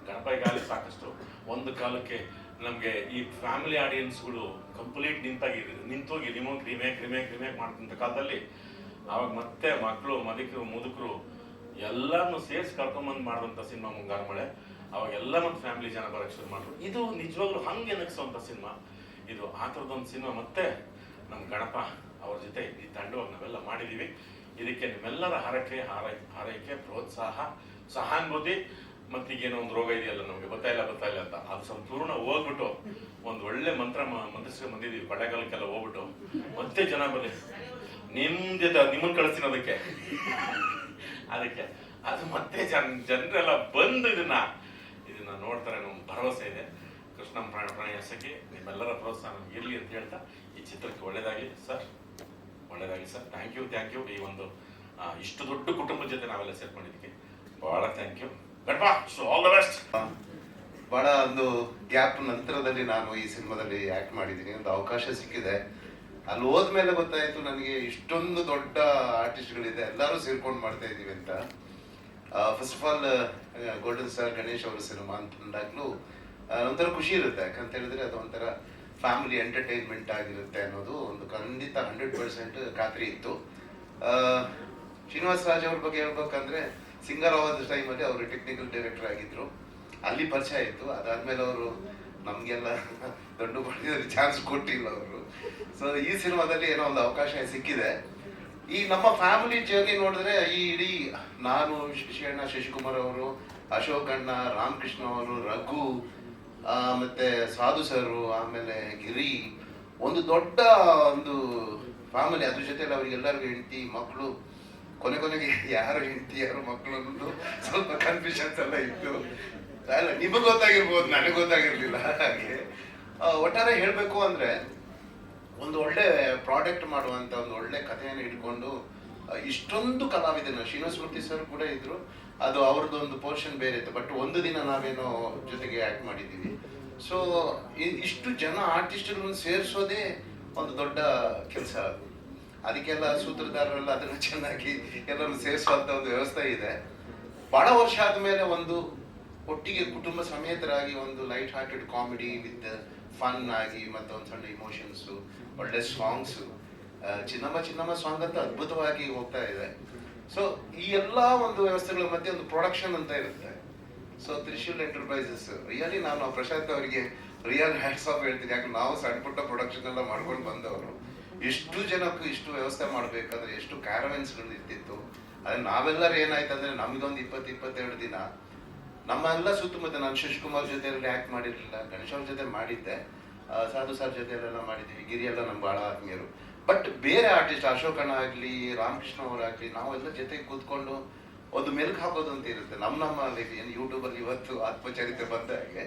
ಗಣಪತಿಗಾಲಿ ಸಾಕಷ್ಟು ಒಂದು ಕಾಲಕ್ಕೆ ನಮಗೆ ಈ ಫ್ಯಾಮಿಲಿ ಆಡಿಯನ್ಸ್ಗಳು ಕಂಪ್ಲೀಟ್ ನಿಂತೋಗಿ ರಿಮೇಕ್ ಮಾಡ್ತಂಥ ಕಾಲದಲ್ಲಿ ಅವಾಗ ಮತ್ತೆ ಮಕ್ಕಳು ಮುದುಕರು ಎಲ್ಲರನ್ನು ಸೇರಿಸಿ ಕರ್ಕೊಂಬಂದು ಮಾಡಿದಂಥ ಸಿನಿಮಾ ಮುಂಗಾರು ಮಳೆ. ಅವಾಗೆಲ್ಲ ನಮ್ಮ ಫ್ಯಾಮಿಲಿ ಜನ ಬರೋಕ್ಕೆ ಶುರು ಮಾಡಿದ್ರು. ಇದು ನಿಜವಾಗ್ಲೂ ಹಂಗೆ ಅನಿಸುವಂಥ ಸಿನಿಮಾ ಇದು. ಆ ಥರದೊಂದು ಸಿನಿಮಾ ಮತ್ತೆ ನಮ್ಮ ಗಣಪ ಅವ್ರ ಜೊತೆ ಈ ತಂಡವಾಗಿ ನಾವೆಲ್ಲ ಮಾಡಿದ್ದೀವಿ. ಇದಕ್ಕೆ ನಿಮ್ಮೆಲ್ಲರ ಹಾರೈಕೆ ಪ್ರೋತ್ಸಾಹ ಸಹಾನುಭೂತಿ ಮತ್ತೀಗೇನೋ ಒಂದು ರೋಗ ಇದೆಯಲ್ಲ ನಮ್ಗೆ ಗೊತ್ತಾಯಿಲ್ಲ ಅಂತ ಅದು ಸಂಪೂರ್ಣ ಹೋಗ್ಬಿಟ್ಟು ಒಂದು ಒಳ್ಳೆ ಮಂತ್ರಿಸ್ಕೊಂಡು ಬಂದಿದ್ದೀವಿ. ಕೊಳ್ಳೆಗಾಲಕ್ಕೆಲ್ಲ ಹೋಗ್ಬಿಟ್ಟು ಮತ್ತೆ ಜನ ಬನ್ನಿ ನಿಮ್ ಜೊತೆ ನಿಮ್ಮನ್ನು ಕಳಿಸ್ತೀನಿ ಅದಕ್ಕೆ ಅದು ಮತ್ತೆ ಜನರೆಲ್ಲ ಬಂದು ಇದನ್ನ ನೋಡ್ತಾರೆ ಅನ್ನೋ ಒಂದು ಭರವಸೆ ಇದೆ. ಕೃಷ್ಣಂ ಪ್ರಣಯಸಕ್ಕೆ ನಿಮ್ಮೆಲ್ಲರ ಪ್ರೋತ್ಸಾಹ ನಮ್ಗೆ ಇರಲಿ ಅಂತ ಹೇಳ್ತಾ ಈ ಚಿತ್ರಕ್ಕೆ ಒಳ್ಳೇದಾಗಲಿ ಸರ್, ಒಳ್ಳೇದಾಗಲಿ ಸರ್. Thank you. ಈ ಒಂದು ಇಷ್ಟು ದೊಡ್ಡ ಕುಟುಂಬದ ಜೊತೆ ನಾವೆಲ್ಲ ಸೇರ್ಕೊಂಡಿದ್ದಕ್ಕೆ ಬಹಳ thank you. Ganapa all the best.
ಬಹಳ ಒಂದು ಗ್ಯಾಪ್ ನಂತರದಲ್ಲಿ ನಾನು ಈ ಸಿನಿಮಾದಲ್ಲಿ ಆಕ್ಟ್ ಮಾಡಿದ್ದೀನಿ. ಒಂದು ಅವಕಾಶ ಸಿಕ್ಕಿದೆ. ಅಲ್ಲಿ ಹೋದ್ಮೇಲೆ ಗೊತ್ತಾಯ್ತು ನನಗೆ ಇಷ್ಟೊಂದು ದೊಡ್ಡ ಆರ್ಟಿಸ್ಟ್ಗಳಿದೆ, ಎಲ್ಲರೂ ಸೇರ್ಕೊಂಡು ಮಾಡ್ತಾ ಇದ್ದೀವಿ ಅಂತ. First of all golden star Ganesh ಅವರ ಸಿನಿಮಾ ಅಂತಂದಾಗ್ಲೂ ಒಂಥರ ಖುಷಿ ಇರುತ್ತೆ. ಯಾಕಂತ ಹೇಳಿದ್ರೆ ಅದು ಒಂಥರ ಫ್ಯಾಮಿಲಿ ಎಂಟರ್ಟೈನ್ಮೆಂಟ್ ಆಗಿರುತ್ತೆ ಅನ್ನೋದು ಒಂದು ಖಂಡಿತ 100% ಖಾತ್ರಿ ಇತ್ತು. ಶ್ರೀನಿವಾಸ ರಾಜ್ ಅವ್ರ ಬಗ್ಗೆ ಹೇಳ್ಬೇಕಂದ್ರೆ ಸಿಂಗರಾವಾದ ಟೈಮಲ್ಲಿ ಅವರು ಟೆಕ್ನಿಕಲ್ ಡೈರೆಕ್ಟರ್ ಆಗಿದ್ರು, ಅಲ್ಲಿ ಪರಿಚಯ ಆಯಿತು. ಅದಾದ್ಮೇಲೆ ಅವರು ನಮಗೆಲ್ಲ ದೊಡ್ಡ ಬಡ್ಡಿಯಲ್ಲಿ ಚಾನ್ಸ್ ಕೊಟ್ಟಿಲ್ಲ ಅವರು. ಸೊ ಈ ಸಿನಿಮಾದಲ್ಲಿ ಏನೋ ಒಂದು ಅವಕಾಶ ಸಿಕ್ಕಿದೆ. ಈ ನಮ್ಮ ಫ್ಯಾಮಿಲಿ ಜರ್ನಿ ನೋಡಿದ್ರೆ ಈ ಇಡೀ ನಾನು, ಶಶಿಯಣ್ಣ, ಶಶಿಕುಮಾರ್ ಅವರು, ಅಶೋಕ್ ಅಣ್ಣ, ರಾಮಕೃಷ್ಣ ಅವರು, ರಘು, ಮತ್ತೆ ಸಾಧು ಸರ್, ಆಮೇಲೆ ಗಿರಿ, ಒಂದು ದೊಡ್ಡ ಒಂದು ಫ್ಯಾಮಿಲಿ. ಅದ್ರ ಜೊತೆಲಿ ಅವ್ರಿಗೆಲ್ಲರಿಗೂ ಹೆಂಡತಿ ಮಕ್ಕಳು, ಕೊನೆಗೆ ಯಾರು ಹೆಂಡತಿ ಯಾರು ಮಕ್ಕಳು ಅನ್ನೋದು ಸ್ವಲ್ಪ ಕನ್ಫ್ಯೂಷನ್ಸ್ ಎಲ್ಲ ಇತ್ತು. ಅಲ್ಲ ನಿಮಗೆ ಗೊತ್ತಾಗಿರ್ಬೋದು, ನನಗೆ ಗೊತ್ತಾಗಿರ್ಲಿಲ್ಲ. ಹಾಗೆ ಒಟ್ಟಾರೆ ಹೇಳಬೇಕು ಅಂದ್ರೆ ಒಂದು ಒಳ್ಳೆ ಪ್ರಾಡಕ್ಟ್ ಮಾಡುವಂತ ಒಂದು ಒಳ್ಳೆ ಕಥೆಯನ್ನು ಇಟ್ಕೊಂಡು ಇಷ್ಟೊಂದು ಕಲಾವಿದನ ಶ್ರೀನಿವಾಸ ಮೂರ್ತಿ ಸರ್ ಕೂಡ ಇದ್ರು. ಅದು ಅವ್ರದ್ದು ಒಂದು ಪೋರ್ಷನ್ ಬೇರೆ ಇತ್ತು. ಬಟ್ ಒಂದು ದಿನ ನಾವೇನೋ ಜೊತೆಗೆ ಆಕ್ಟ್ ಮಾಡಿದ್ದೀವಿ. ಸೊ ಇಷ್ಟು ಜನ ಆರ್ಟಿಸ್ಟ್ಗಳನ್ನು ಸೇರಿಸೋದೇ ಒಂದು ದೊಡ್ಡ ಕೆಲಸ. ಅದು ಅದಕ್ಕೆಲ್ಲ ಸೂತ್ರಧಾರರೆಲ್ಲ ಅದನ್ನು ಚೆನ್ನಾಗಿ ಎಲ್ಲರೂ ಸೇರಿಸುವಂತ ಒಂದು ವ್ಯವಸ್ಥೆ ಇದೆ. ಬಹಳ ವರ್ಷ ಆದ್ಮೇಲೆ ಒಂದು ಒಟ್ಟಿಗೆ ಕುಟುಂಬ ಸಮೇತರಾಗಿ ಒಂದು light hearted comedy with fun ಆಗಿ ಮತ್ತೆ ಒಂದು ಸಣ್ಣ ಇಮೋಷನ್ಸ್, ಒಳ್ಳೆ ಸಾಂಗ್ಸ್, ಚಿನ್ನಮ್ಮ ಸಾಂಗ್ ಅಂತ ಅದ್ಭುತವಾಗಿ ಹೋಗ್ತಾ ಇದೆ. ಸೊ ಈ ಎಲ್ಲಾ ಒಂದು ವ್ಯವಸ್ಥೆಗಳ ಮಧ್ಯೆ ಒಂದು ಪ್ರೊಡಕ್ಷನ್ ಅಂತ ಇರುತ್ತೆ. ಸೊ ತ್ರಿಶೂಲ್ ಎಂಟರ್ಪ್ರೈಸಸ್ ರಿಯಲಿ ನಾನು ಪ್ರಶಾಂತ್ ಅವರಿಗೆ ರಿಯಲ್ ಹ್ಯಾಟ್ಸ್ ಆಫ್ ಹೇಳ್ತೀನಿ. ಯಾಕೆ ನಾವು ಸಣ್ಣ ಪುಟ್ಟ ಪ್ರೊಡಕ್ಷನ್ ಎಲ್ಲ ಮಾಡ್ಕೊಂಡು ಬಂದವರು. ಇಷ್ಟು ಜನಕ್ಕೂ ಇಷ್ಟು ವ್ಯವಸ್ಥೆ ಮಾಡ್ಬೇಕಾದ್ರೆ ಎಷ್ಟು ಕ್ಯಾರವೆನ್ಸ್ಗಳು ಇರ್ತಿತ್ತು. ಅದೇ ನಾವೆಲ್ಲರೂ ಏನಾಯ್ತಂದ್ರೆ ನಮ್ಗೊಂದು 22 ದಿನ ನಮ್ಮೆಲ್ಲ ಸುತ್ತಮುತ್ತ ನಾನು ಶಶಿಕುಮಾರ್ ಜೊತೆ ಆ್ಯಕ್ಟ್ ಮಾಡಿರಲಿಲ್ಲ, ಗಣೇಶ್ ಅವ್ರ ಜೊತೆ ಮಾಡಿದ್ದೆ, ಸಾಧು ಸರ್ ಜೊತೆ ಎಲ್ಲ ಮಾಡಿದ್ದೀವಿ, ಗಿರಿ ಎಲ್ಲ ನಮ್ಗೆ ಭಾಳ ಆತ್ಮೀಯರು. ಬಟ್ ಬೇರೆ ಆರ್ಟಿಸ್ಟ್ ಅಶೋಕಣ್ಣ ಆಗಲಿ ರಾಮಕೃಷ್ಣ ಅವರಾಗಲಿ ನಾವೆಲ್ಲ ಜೊತೆಗೆ ಕೂತ್ಕೊಂಡು ಒಂದು ಮೆಲ್ಕ್ ಹಾಕೋದು ಅಂತ ಇರುತ್ತೆ. ನಮ್ಮ ಏನು ಯೂಟ್ಯೂಬಲ್ಲಿ ಇವತ್ತು ಆತ್ಮಚರಿತ್ರೆ ಬಂದ ಹಾಗೆ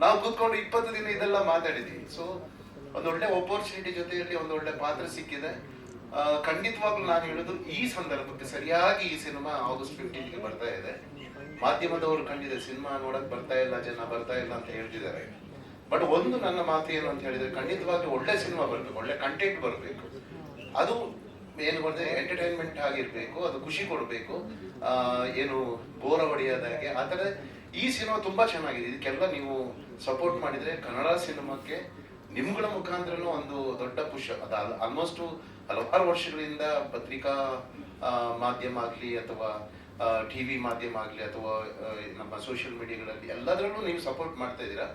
ನಾವು ಕೂತ್ಕೊಂಡು 20 ದಿನ ಇದೆಲ್ಲ ಮಾತಾಡಿದ್ದೀವಿ. ಸೊ ಒಂದೊಳ್ಳೆ ಅಪರ್ಚುನಿಟಿ ಜೊತೆಯಲ್ಲಿ ಒಂದೊಳ್ಳೆ ಪಾತ್ರ ಸಿಕ್ಕಿದೆ. ಖಂಡಿತವಾಗ್ಲೂ ನಾನು ಹೇಳೋದು ಈ ಸಂದರ್ಭಕ್ಕೆ ಸರಿಯಾಗಿ ಈ ಸಿನಿಮಾ August 15ಗೆ ಬರ್ತಾ ಇದೆ. ಮಾಧ್ಯಮದವರು ಕಂಡಿದೆ ಸಿನಿಮಾ ನೋಡಕ್ ಬರ್ತಾ ಇಲ್ಲ, ಜನ ಬರ್ತಾ ಇಲ್ಲ ಅಂತ ಹೇಳ್ತಿದ್ದಾರೆ. ಬಟ್ ಒಂದು ನನ್ನ ಮಾತು ಏನು ಅಂತ ಹೇಳಿದ್ರೆ, ಖಂಡಿತವಾಗ್ಲೂ ಒಳ್ಳೆ ಸಿನಿಮಾ ಬರಬೇಕು, ಒಳ್ಳೆ ಕಂಟೆಂಟ್ ಬರಬೇಕು. ಅದು ಏನು ಬರ್ತದೆ ಎಂಟರ್ಟೈನ್ಮೆಂಟ್ ಆಗಿರ್ಬೇಕು, ಅದು ಖುಷಿ ಕೊಡಬೇಕು, ಏನು ಬೋರ ಹೊಡೆಯೋದಾಗೆ ಆ ಥರ. ಈ ಸಿನಿಮಾ ತುಂಬಾ ಚೆನ್ನಾಗಿದೆ. ಇದಕ್ಕೆಲ್ಲ ನೀವು ಸಪೋರ್ಟ್ ಮಾಡಿದ್ರೆ ಕನ್ನಡ ಸಿನಿಮಾಕ್ಕೆ ನಿಮ್ಗಳ ಮುಖಾಂತರನೂ ಒಂದು ದೊಡ್ಡ ಪುಷ್. ಅದು ಆಲ್ಮೋಸ್ಟ್ ಹಲವಾರು ವರ್ಷಗಳಿಂದ ಪತ್ರಿಕಾ ಮಾಧ್ಯಮ ಆಗಲಿ ಅಥವಾ ಟಿವಿ ಮಾಧ್ಯಮ ಆಗಲಿ ಅಥವಾ ನಮ್ಮ ಸೋಷಿಯಲ್ ಮೀಡಿಯಾಗಳಲ್ಲಿ ಎಲ್ಲದರಲ್ಲೂ ನೀವು ಸಪೋರ್ಟ್ ಮಾಡ್ತಾ ಇದ್ದೀರಾ.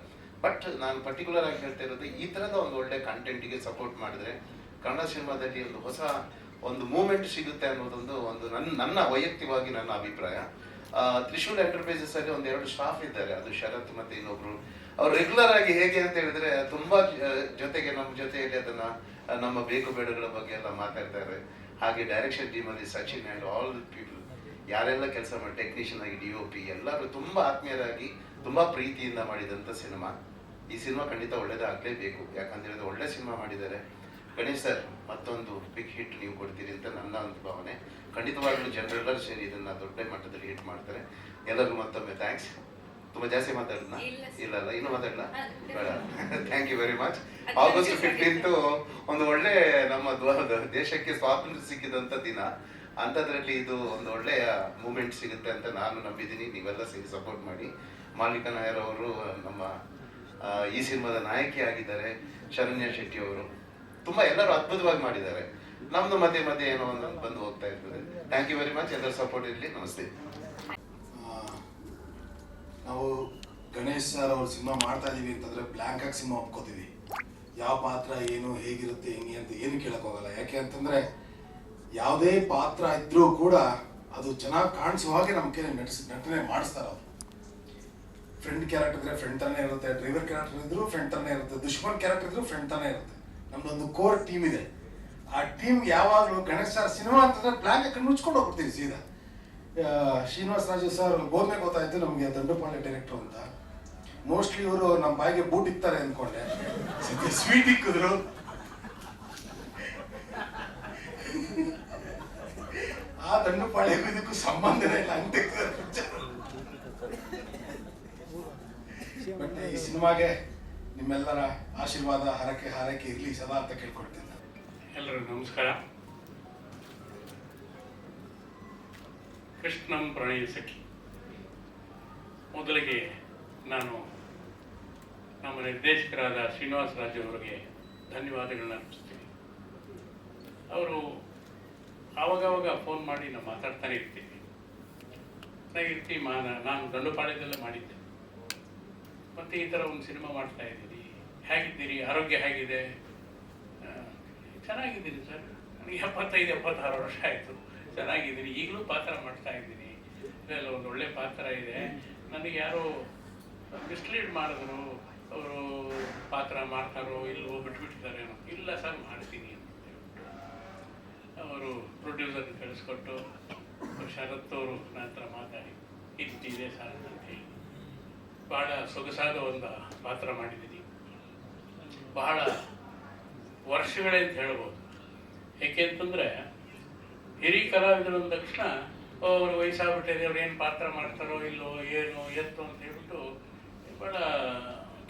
ಬಟ್ ನಾನು ಪರ್ಟಿಕ್ಯುಲರ್ ಆಗಿ ಹೇಳ್ತಾ ಇರೋದು ಈ ಥರದ ಒಂದು ಒಳ್ಳೆ ಕಂಟೆಂಟಿಗೆ ಸಪೋರ್ಟ್ ಮಾಡಿದ್ರೆ ಕನ್ನಡ ಸಿನಿಮಾದಲ್ಲಿ ಒಂದು ಹೊಸ ಒಂದು ಮೂವ್ಮೆಂಟ್ ಸಿಗುತ್ತೆ ಅನ್ನೋದೊಂದು ನನ್ನ ವೈಯಕ್ತಿಕವಾಗಿ ನನ್ನ ಅಭಿಪ್ರಾಯ. ತ್ರಿಶೂಲ್ ಎಂಟರ್ಪ್ರೈಸಸ್ ಅಲ್ಲಿ 1-2 ಸ್ಟಾಫ್ ಇದ್ದಾರೆ, ಅದು ಶರತ್ ಮತ್ತೆ ಇನ್ನೊಬ್ರು. ಅವ್ರು ರೆಗ್ಯುಲರ್ ಆಗಿ ಹೇಗೆ ಅಂತ ಹೇಳಿದ್ರೆ ತುಂಬಾ ಜೊತೆಗೆ ನಮ್ಮ ಜೊತೆಯಲ್ಲಿ ಅದನ್ನ ನಮ್ಮ ಬೇಕು ಬೇಡಗಳ ಬಗ್ಗೆ ಎಲ್ಲ ಮಾತಾಡ್ತಾರೆ. ಹಾಗೆ ಡೈರೆಕ್ಷನ್ ಟೀಮ್ ಅಲ್ಲಿ ಸಚಿನ್ ಅಂಡ್ ಆಲ್ ಪೀಪಲ್ ಯಾರೆಲ್ಲ ಕೆಲಸ ಮಾಡಿ ಟೆಕ್ನಿಷಿಯನ್ ಆಗಿ DOP ಎಲ್ಲರೂ ತುಂಬಾ ಆತ್ಮೀಯರಾಗಿ ತುಂಬಾ ಪ್ರೀತಿಯಿಂದ ಮಾಡಿದಂತ ಸಿನಿಮಾ. ಈ ಸಿನಿಮಾ ಖಂಡಿತ ಒಳ್ಳೇದಾಗಲೇಬೇಕು, ಯಾಕಂತ ಹೇಳಿದ್ರೆ ಒಳ್ಳೆ ಸಿನಿಮಾ ಮಾಡಿದ್ದಾರೆ. ಗಣೇಶ್ ಸರ್ ಮತ್ತೊಂದು ಬಿಗ್ ಹಿಟ್ ನೀವು ಕೊಡ್ತೀರಿ ಅಂತ ನನ್ನ ಒಂದು ಭಾವನೆ. ಖಂಡಿತವಾಗ್ಲೂ ಜನರೆಲ್ಲರೂ ಸೇರಿ ಇದನ್ನ ದೊಡ್ಡ ಮಟ್ಟದಲ್ಲಿ ಹಿಟ್ ಮಾಡ್ತಾರೆ. ಎಲ್ಲರಿಗೂ ಮತ್ತೊಮ್ಮೆ ಥ್ಯಾಂಕ್ಸ್. ತುಂಬಾ ಜಾಸ್ತಿ ಮಾತಾಡೋಣ? ಇಲ್ಲ ಇನ್ನು ಮಾತಾಡಲ್ಲ ಬೇಡ. Thank you very much. August 15th ಒಂದು ಒಳ್ಳೆ ನಮ್ಮ ದೇಶಕ್ಕೆ ಸ್ವಾತಂತ್ರ್ಯ ಸಿಕ್ಕಿದಂತ ದಿನ. ಅಂಥದ್ರಲ್ಲಿ ಇದು ಒಂದು ಒಳ್ಳೆಯ ಮೂಮೆಂಟ್ ಸಿಗುತ್ತೆ ಅಂತ ನಾನು ನಂಬಿದ್ದೀನಿ. ನೀವೆಲ್ಲ ಸೇರಿ ಸಪೋರ್ಟ್ ಮಾಡಿ. ಮಾಲಿಕ ನಾಯರ್ ಅವರು ನಮ್ಮ ಈ ಸಿನಿಮಾದ ನಾಯಕಿ ಆಗಿದ್ದಾರೆ. ಶರಣ್ಯ ಶೆಟ್ಟಿ ಅವರು ತುಂಬಾ ಎಲ್ಲರೂ ಅದ್ಭುತವಾಗಿ ಮಾಡಿದ್ದಾರೆ. ನಮ್ದು ಮಧ್ಯೆ ಏನೋ ಒಂದು ಬಂದು ಹೋಗ್ತಾ ಇರ್ತದೆ. Thank you very much. ಎಲ್ಲರ ಸಪೋರ್ಟ್ ಇರಲಿ. ನಮಸ್ತೆ.
ನಾವು ಗಣೇಶ್ ಸರ್ ಅವ್ರ ಸಿನಿಮಾ ಮಾಡ್ತಾ ಇದೀವಿ ಅಂತಂದ್ರೆ ಬ್ಲ್ಯಾಂಕ್ ಆಗಿ ಸಿನಿಮಾ ಒಪ್ಕೋತೀವಿ. ಯಾವ ಪಾತ್ರ ಏನು ಹೇಗಿರುತ್ತೆ ಹೆಂಗೆ ಅಂತ ಏನು ಕೇಳಕ್ ಹೋಗಲ್ಲ. ಯಾಕೆ ಅಂತಂದ್ರೆ ಯಾವುದೇ ಪಾತ್ರ ಇದ್ರೂ ಕೂಡ ಅದು ಚೆನ್ನಾಗಿ ಕಾಣಿಸುವ ಹಾಗೆ ನಮ್ಮ ಕೈ ನಟನೆ ಮಾಡಿಸ್ತಾರೆ. ಅವರು ಫ್ರೆಂಡ್ ಕ್ಯಾರೆಕ್ಟರ್ ಇದ್ರೆ ಫ್ರೆಂಡ್ ತರನೇ ಇರುತ್ತೆ, ಡ್ರೈವರ್ ಕ್ಯಾರೆಕ್ಟರ್ ಇದ್ರು ಫ್ರೆಂಡ್ ತರನೇ ಇರುತ್ತೆ, ದುಶ್ಮನ್ ಕ್ಯಾರೆಕ್ಟರ್ ಇದ್ರು ಫ್ರೆಂಡ್ ತರನೇ ಇರುತ್ತೆ. ನಮ್ದೊಂದು ಕೋರ್ ಟೀಮ್ ಇದೆ. ಆ ಟೀಮ್ ಯಾವಾಗಲೂ ಗಣೇಶ್ ಸರ್ ಸಿನಿಮಾ ಅಂತಂದ್ರೆ ಬ್ಲ್ಯಾಂಕ್ ಹಾಕಿ ಮುಚ್ಕೊಂಡು ಹೋಗ್ಬಿಡ್ತೀವಿ ಸೀದಾ. ಶ್ರೀನಿವಾಸ ರಾಜು ಸರ್ ಹೋದ್ಮೇಲೆ ಗೊತ್ತಾಯ್ತು ನಮಗೆ ದಂಡುಪಾಳ್ಯ ಡೈರೆಕ್ಟರ್ ಅಂತ. ಮೋಸ್ಟ್ಲಿ ಇವರು ನಮ್ಮ ಬಾಯಿಗೆ ಬೂಟ್ ಇಕ್ತಾರೆ ಅಂದ್ಕೊಂಡೆ, ಸ್ವೀಟ್ ಇಕ್ಕಿದ್ರು. ಆ ದಂಡುಪಾಳ್ಯ ಇದಕ್ಕೂ ಸಂಬಂಧನೇ ಇಲ್ಲ, ಹಂಗೆ ಬಟ್ ಈ ಸಿನಿಮಾಗೆ ನಿಮ್ಮೆಲ್ಲರ ಆಶೀರ್ವಾದ ಹಾರೈಕೆ ಇರಲಿ ಸದಾ ಅಂತ ಕೇಳ್ಕೊಳ್ತೇನೆ.
ಎಲ್ಲರಿಗೂ ನಮಸ್ಕಾರ. ಕೃಷ್ಣಂ ಪ್ರಣಯ ಸಖಿ. ಮೊದಲಿಗೆ ನಾನು ನಮ್ಮ ನಿರ್ದೇಶಕರಾದ ಶ್ರೀನಿವಾಸ ರಾಜು ಅವರಿಗೆ ಧನ್ಯವಾದಗಳನ್ನ ಅರ್ಪಿಸ್ತೀನಿ. ಅವರು ಆವಾಗವಾಗ ಫೋನ್ ಮಾಡಿ ನಾವು ಮಾತಾಡ್ತಾನೆ ಇರ್ತೀವಿ. ನಾನು ದಂಡುಪಾಳ್ಯದಲ್ಲೇ ಮಾಡಿದ್ದೆ. ಮತ್ತು ಈ ಥರ ಒಂದು ಸಿನಿಮಾ ಮಾಡ್ತಾ ಇದ್ದೀನಿ, ಹೇಗಿದ್ದೀರಿ, ಆರೋಗ್ಯ ಹೇಗಿದೆ? ಚೆನ್ನಾಗಿದ್ದೀನಿ ಸರ್, ನನಗೆ 75-76 ವರ್ಷ ಆಯಿತು, ಚೆನ್ನಾಗಿದ್ದೀನಿ, ಈಗಲೂ ಪಾತ್ರ ಮಾಡ್ತಾ ಇದ್ದೀನಿ, ಇದೆಲ್ಲ ಒಂದು ಒಳ್ಳೆ ಪಾತ್ರ ಇದೆ. ನನಗೆ ಯಾರೋ ಮಿಸ್ಲೀಡ್ ಮಾಡಿದ್ರು, ಅವರು ಪಾತ್ರ ಮಾಡ್ತಾರೋ ಇಲ್ಲವೋ ಬಿಟ್ಬಿಟ್ಟಿದ್ದಾರೇನೋ. ಇಲ್ಲ ಸರ್ ಮಾಡ್ತೀನಿ ಅಂತ ಅವರು ಪ್ರೊಡ್ಯೂಸರ್ ಕಳಿಸ್ಕೊಟ್ಟು ಶರತ್ ಅವರು ನಂತರ ಮಾತಾಡಿ ಇಟ್ಟಿದೆ ಸರ್ ಅಂತ ಹೇಳಿ ಬಹಳ ಸೊಗಸಾದ ಒಂದು ಪಾತ್ರ ಮಾಡಿದ್ದೀನಿ. ಬಹಳ ವರ್ಷಗಳೇ ಅಂತ ಹೇಳ್ಬೋದು. ಏಕೆ ಅಂತಂದರೆ ಹಿರಿಯ ಕಲಾವಿದರು ಅಂದ ತಕ್ಷಣ ಅವರು ವಯಸ್ಸಾಗ್ಬಿಟ್ಟಿದೆ, ಅವ್ರು ಏನು ಪಾತ್ರ ಮಾಡ್ತಾರೋ ಇಲ್ಲೋ ಏನು ಎತ್ತು ಅಂತ ಹೇಳ್ಬಿಟ್ಟು ಬಹಳ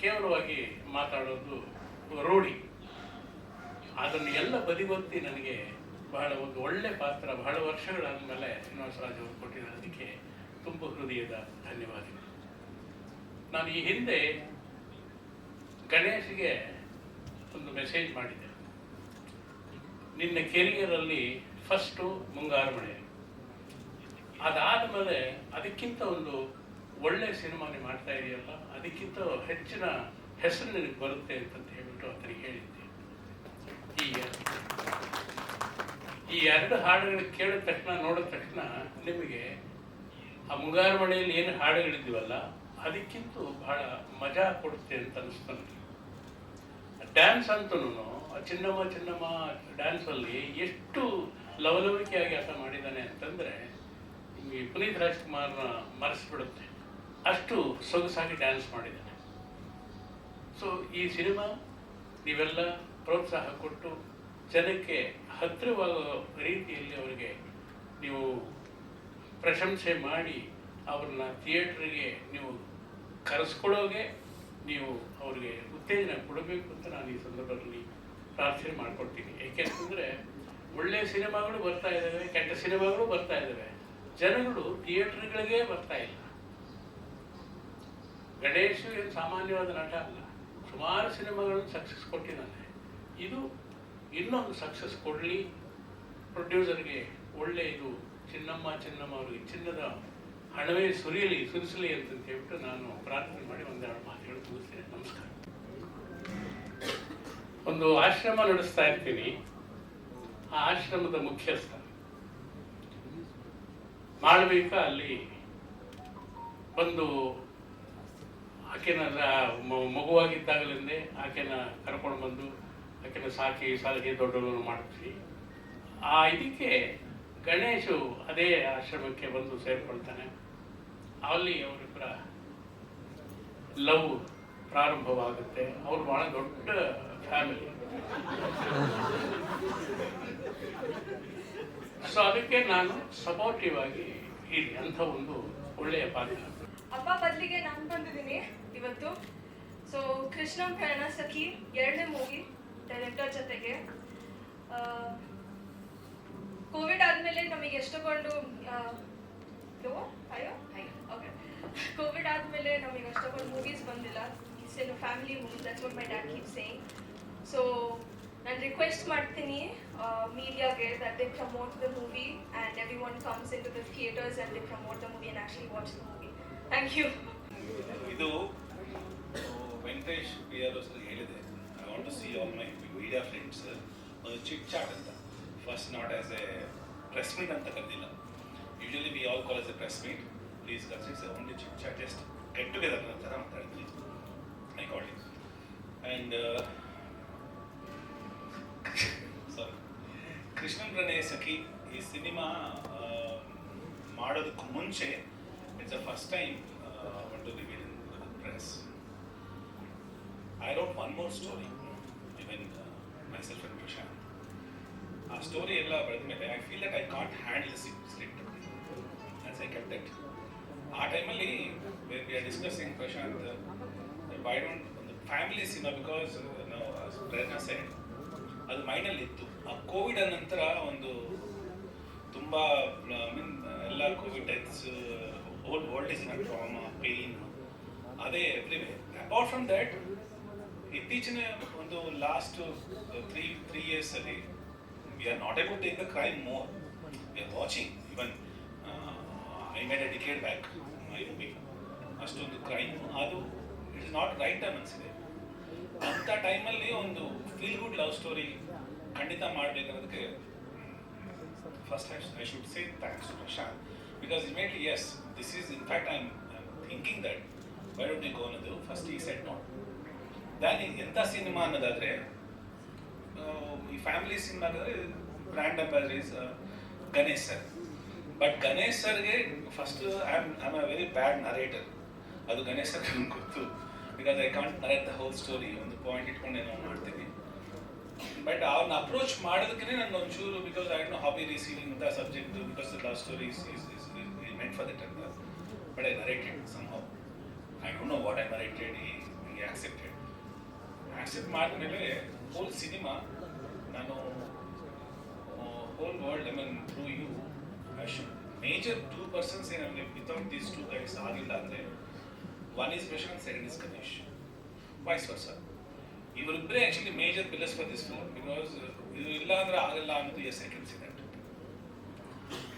ಕೇವಲವಾಗಿ ಮಾತಾಡೋದು ರೂಢಿ. ಅದನ್ನು ಎಲ್ಲ ಬದಿಗೊತ್ತಿ ನನಗೆ ಬಹಳ ಒಂದು ಒಳ್ಳೆ ಪಾತ್ರ ಬಹಳ ವರ್ಷಗಳಾದಮೇಲೆ ಶ್ರೀನಿವಾಸ ರಾಜ್ ಅವರು ಕೊಟ್ಟಿರೋದಕ್ಕೆ ತುಂಬ ಹೃದಯದ ಧನ್ಯವಾದಗಳು. ನಾನು ಈ ಹಿಂದೆ ಗಣೇಶ್ಗೆ ಒಂದು ಮೆಸೇಜ್ ಮಾಡಿದ್ದೆ, ನಿನ್ನ ಕೆರಿಯರಲ್ಲಿ ಫಸ್ಟು ಮುಂಗಾರು ಮಳೆ, ಅದಾದಮೇಲೆ ಅದಕ್ಕಿಂತ ಒಂದು ಒಳ್ಳೆ ಸಿನಿಮಾನೇ ಮಾಡ್ತಾ ಇದೆಯಲ್ಲ, ಅದಕ್ಕಿಂತ ಹೆಚ್ಚಿನ ಹೆಸರು ನಿನಗೆ ಬರುತ್ತೆ ಅಂತ ಹೇಳ್ಬಿಟ್ಟು ಆತನಿಗೆ ಹೇಳಿದ್ದೆ. ಈ 2 ಹಾಡುಗಳು ಕೇಳಿದ ತಕ್ಷಣ ನೋಡಿದ ತಕ್ಷಣ ನಿಮಗೆ ಆ ಮುಂಗಾರು ಮಳೆಯಲ್ಲಿ ಏನು ಹಾಡುಗಳಿದ್ದೀವಲ್ಲ ಅದಕ್ಕಿಂತ ಬಹಳ ಮಜಾ ಕೊಡುತ್ತೆ ಅಂತ ಅನಿಸ್ತು ನನಗೆ. ಡ್ಯಾನ್ಸ್ ಅಂತೂ ಚಿನ್ನಮ್ಮ ಚಿನ್ನಮ್ಮ ಡ್ಯಾನ್ಸಲ್ಲಿ ಎಷ್ಟು ಲವಲವಿಕೆಯಾಗಿ ಆಟ ಮಾಡಿದ್ದಾನೆ ಅಂತಂದರೆ ಈ ಪುನೀತ್ ರಾಜ್ಕುಮಾರ್ನ ಮರೆಸಿಬಿಡುತ್ತೆ, ಅಷ್ಟು ಸೊಗಸಾಗಿ ಡ್ಯಾನ್ಸ್ ಮಾಡಿದ್ದಾನೆ. ಸೊ ಈ ಸಿನಿಮಾ ನೀವೆಲ್ಲ ಪ್ರೋತ್ಸಾಹ ಕೊಟ್ಟು ಜನಕ್ಕೆ ಹತ್ತಿರವಾಗೋ ರೀತಿಯಲ್ಲಿ ಅವರಿಗೆ ನೀವು ಪ್ರಶಂಸೆ ಮಾಡಿ ಅವ್ರನ್ನ ಥಿಯೇಟ್ರಿಗೆ ನೀವು ಕರೆಸ್ಕೊಳ್ಳೋಗೆ ನೀವು ಅವ್ರಿಗೆ ಉತ್ತೇಜನ ಕೊಡಬೇಕು ಅಂತ ನಾನು ಈ ಸಂದರ್ಭದಲ್ಲಿ ಪ್ರಾರ್ಥನೆ ಮಾಡ್ಕೊಡ್ತೀನಿ. ಏಕೆಂತಂದರೆ ಒಳ್ಳೆಯ ಸಿನಿಮಾಗಳು ಬರ್ತಾ ಇದ್ದಾವೆ, ಕೆಟ್ಟ ಸಿನಿಮಾಗಳು ಬರ್ತಾ ಇದ್ದಾವೆ, ಜನಗಳು ಥಿಯೇಟ್ರ್ಗಳಿಗೆ ಬರ್ತಾ ಇಲ್ಲ. ಗಣೇಶ್ ಏನು ಸಾಮಾನ್ಯವಾದ ನಟ ಅಲ್ಲ, ಸುಮಾರು ಸಿನಿಮಾಗಳನ್ನು ಸಕ್ಸಸ್ ಕೊಟ್ಟಿದ್ದಾನೆ. ಇದು ಇನ್ನೊಂದು ಸಕ್ಸಸ್ ಕೊಡಲಿ, ಪ್ರೊಡ್ಯೂಸರ್ಗೆ ಒಳ್ಳೆ ಇದು ಚಿನ್ನಮ್ಮ ಚಿನ್ನಮ್ಮ ಅವರಿಗೆ ಚಿನ್ನದ ಹಣವೇ ಸುರಿಸಲಿ ಅಂತ ಹೇಳ್ಬಿಟ್ಟು ನಾನು ಪ್ರಾರ್ಥನೆ ಮಾಡಿ ಒಂದೆರಡು ಮಾತುಗಳು ಮುಗಿಸ್ತೇನೆ. ನಮಸ್ಕಾರ. ಒಂದು ಆಶ್ರಮ ನಡೆಸ್ತಾ ಇರ್ತೀನಿ. ಆ ಆಶ್ರಮದ ಮುಖ್ಯಸ್ಥ ಮಾಳವಿಕ ಅಲ್ಲಿ ಬಂದು ಆಕೆನ ಮಗುವಾಗಿದ್ದಾಗಲಿಂದೇ ಆಕೆನ ಕರ್ಕೊಂಡು ಬಂದು ಆಕೆನ ಸಾಕಿ ಸಲಹೆ ದೊಡ್ಡವನ್ನು ಮಾಡ್ತೀವಿ. ಆ ಇದಕ್ಕೆ ಗಣೇಶು ಅದೇ ಆಶ್ರಮಕ್ಕೆ ಬಂದು ಸೇರ್ಕೊಳ್ತಾನೆ. ಅಲ್ಲಿ ಅವರಿಬ್ಬರ ಲವ್ ಪ್ರಾರಂಭವಾಗುತ್ತೆ. ಅವರು ಬಹಳ ದೊಡ್ಡ ಫ್ಯಾಮಿಲಿ. ಸೊ ಅದಕ್ಕೆ ನಾನು ಸಪೋರ್ಟಿವ್ ಆಗಿ ಹೇಳಿ ಅಂಥ ಒಂದು ಒಳ್ಳೆಯ ಪಾತ್ರ.
ಅಪ್ಪ ಬದಲಿಗೆ ನಾನು ಬಂದಿದ್ದೀನಿ ಇವತ್ತು. ಸೊ ಕೃಷ್ಣಂ ಪ್ರೇರಣ ಸಖಿ 2ನೇ ಮೂವಿ ಡೈರೆಕ್ಟರ್ ಜೊತೆಗೆ. ಕೋವಿಡ್ ಆದಮೇಲೆ ನಮಗೆ ಎಷ್ಟೊಂದು ಓಕೆ, ಕೋವಿಡ್ ಆದಮೇಲೆ ನಮಗೆ ಅಷ್ಟೊಂದು ಮೂವೀಸ್ ಬಂದಿಲ್ಲ. It's in family movie, that's what my dad keep saying. So ನಾನು ರಿಕ್ವೆಸ್ಟ್ ಮಾಡ್ತೀನಿ ಮೀಡಿಯಾಗೆ that they promote the movie and everyone comes into the theaters and they promote the movie and actually watch the movie. Thank you.
ಇದು ವೆಂಕಟೇಶ್ PR ಹೇಳಿದೆ, I want to see all my media friends ಒಂದು ಚಿಟ್ ಚಾಟ್ ಅಂತ. First not as a press meet ಅಂತ ಕರೆದಿಲ್ಲ. Usually we all call as a press meet. Please consider only chit chat, just get together ಅಂತ ಮಾತಾಡ್ತೀನಿ. I call it and sorry, Krishnan Pranaya Sakhi ಈ ಸಿನಿಮಾ ಮಾಡೋದಕ್ಕೂ ಮುಂಚೆ it's the first time want to reveal in the press. I wrote one more story, even myself and Prashant. Our story ella badmele I feel that I can't handle the script, as I kept it. Our time alli where we are discussing Prashant, why don't the family cinema, because as Prerna said, ಅದು ಮೈಂಡಲ್ಲಿ ಇತ್ತು. ಆ ಕೋವಿಡ್ ನಂತರ ಒಂದು ತುಂಬ ಎಲ್ಲ covid deaths, whole world is in a trauma, pain, ಅದೇ ಎವ್ರಿವೇ. ಅಪಾರ್ಟ್ ಫ್ರಮ್ ದ್ಯಾಟ್ ಇತ್ತೀಚಿನ ಒಂದು ಲಾಸ್ಟ್ 3 years ಅಲ್ಲಿ we are not able to take the crime more. We are watching even I made a decade back my movie. ಅಷ್ಟೊಂದು ಕ್ರೈಮ್ ಅದು ಇಟ್ ಇಸ್ ನಾಟ್ ರೈಟ್ ಅನಿಸಿದೆ. ಅಂಥ ಟೈಮಲ್ಲಿ ಒಂದು ಫೀಲ್ ಗುಡ್ ಲವ್ ಸ್ಟೋರಿ ಖಂಡಿತ ಮಾಡಬೇಕನ್ನೋದಕ್ಕೆ first I should say thanks to Prashanth. Because immediately, yes, this is, in fact, I'm thinking that, why don't we go another? First he said no. Then, ಎಂಥ ಸಿನಿಮಾ ಅನ್ನೋದಾದರೆ, ಈ ಫ್ಯಾಮಿಲಿ ಸಿನಿಮಾ ಅಂದರೆ brand ambassador is Ganesh sir. But Ganesh ಸರ್ಗೆ first I am a very bad narrator. ಅದು ಗಣೇಶ್ ಸರ್ ನನಗೆ ಗೊತ್ತು. Because I can't narrate the whole story. ಒಂದು ಪಾಯಿಂಟ್ ಇಟ್ಕೊಂಡು ಏನೋ ಮಾಡ್ತೀನಿ. ಬಟ್ ಅವ್ರನ್ನ ಅಪ್ರೋಚ್ ಮಾಡೋದಕ್ಕೆ ನನಗೆ ಒಂಚೂರು, because I don't know how we receiving the subject, because the love story is meant for that, but I narrated somehow. I don't know what I narrated. He accepted. Accept ಮಾಡಿದ್ಮೇಲೆ whole cinema, ನಾನು whole world, I mean through you, I should major 2 persons ಏನಂದ್ರೆ without these 2 guys ಆಗಿಲ್ಲ ಅಂದರೆ, one is Prashant, second is Ganesh, vice versa. ಇವರಿಬ್ಬರೇ actually major pillars for this film. Because ಇದು ಇಲ್ಲ ಅಂದರೆ ಆಗಲ್ಲ ಅನ್ನೋದು yes I can see that.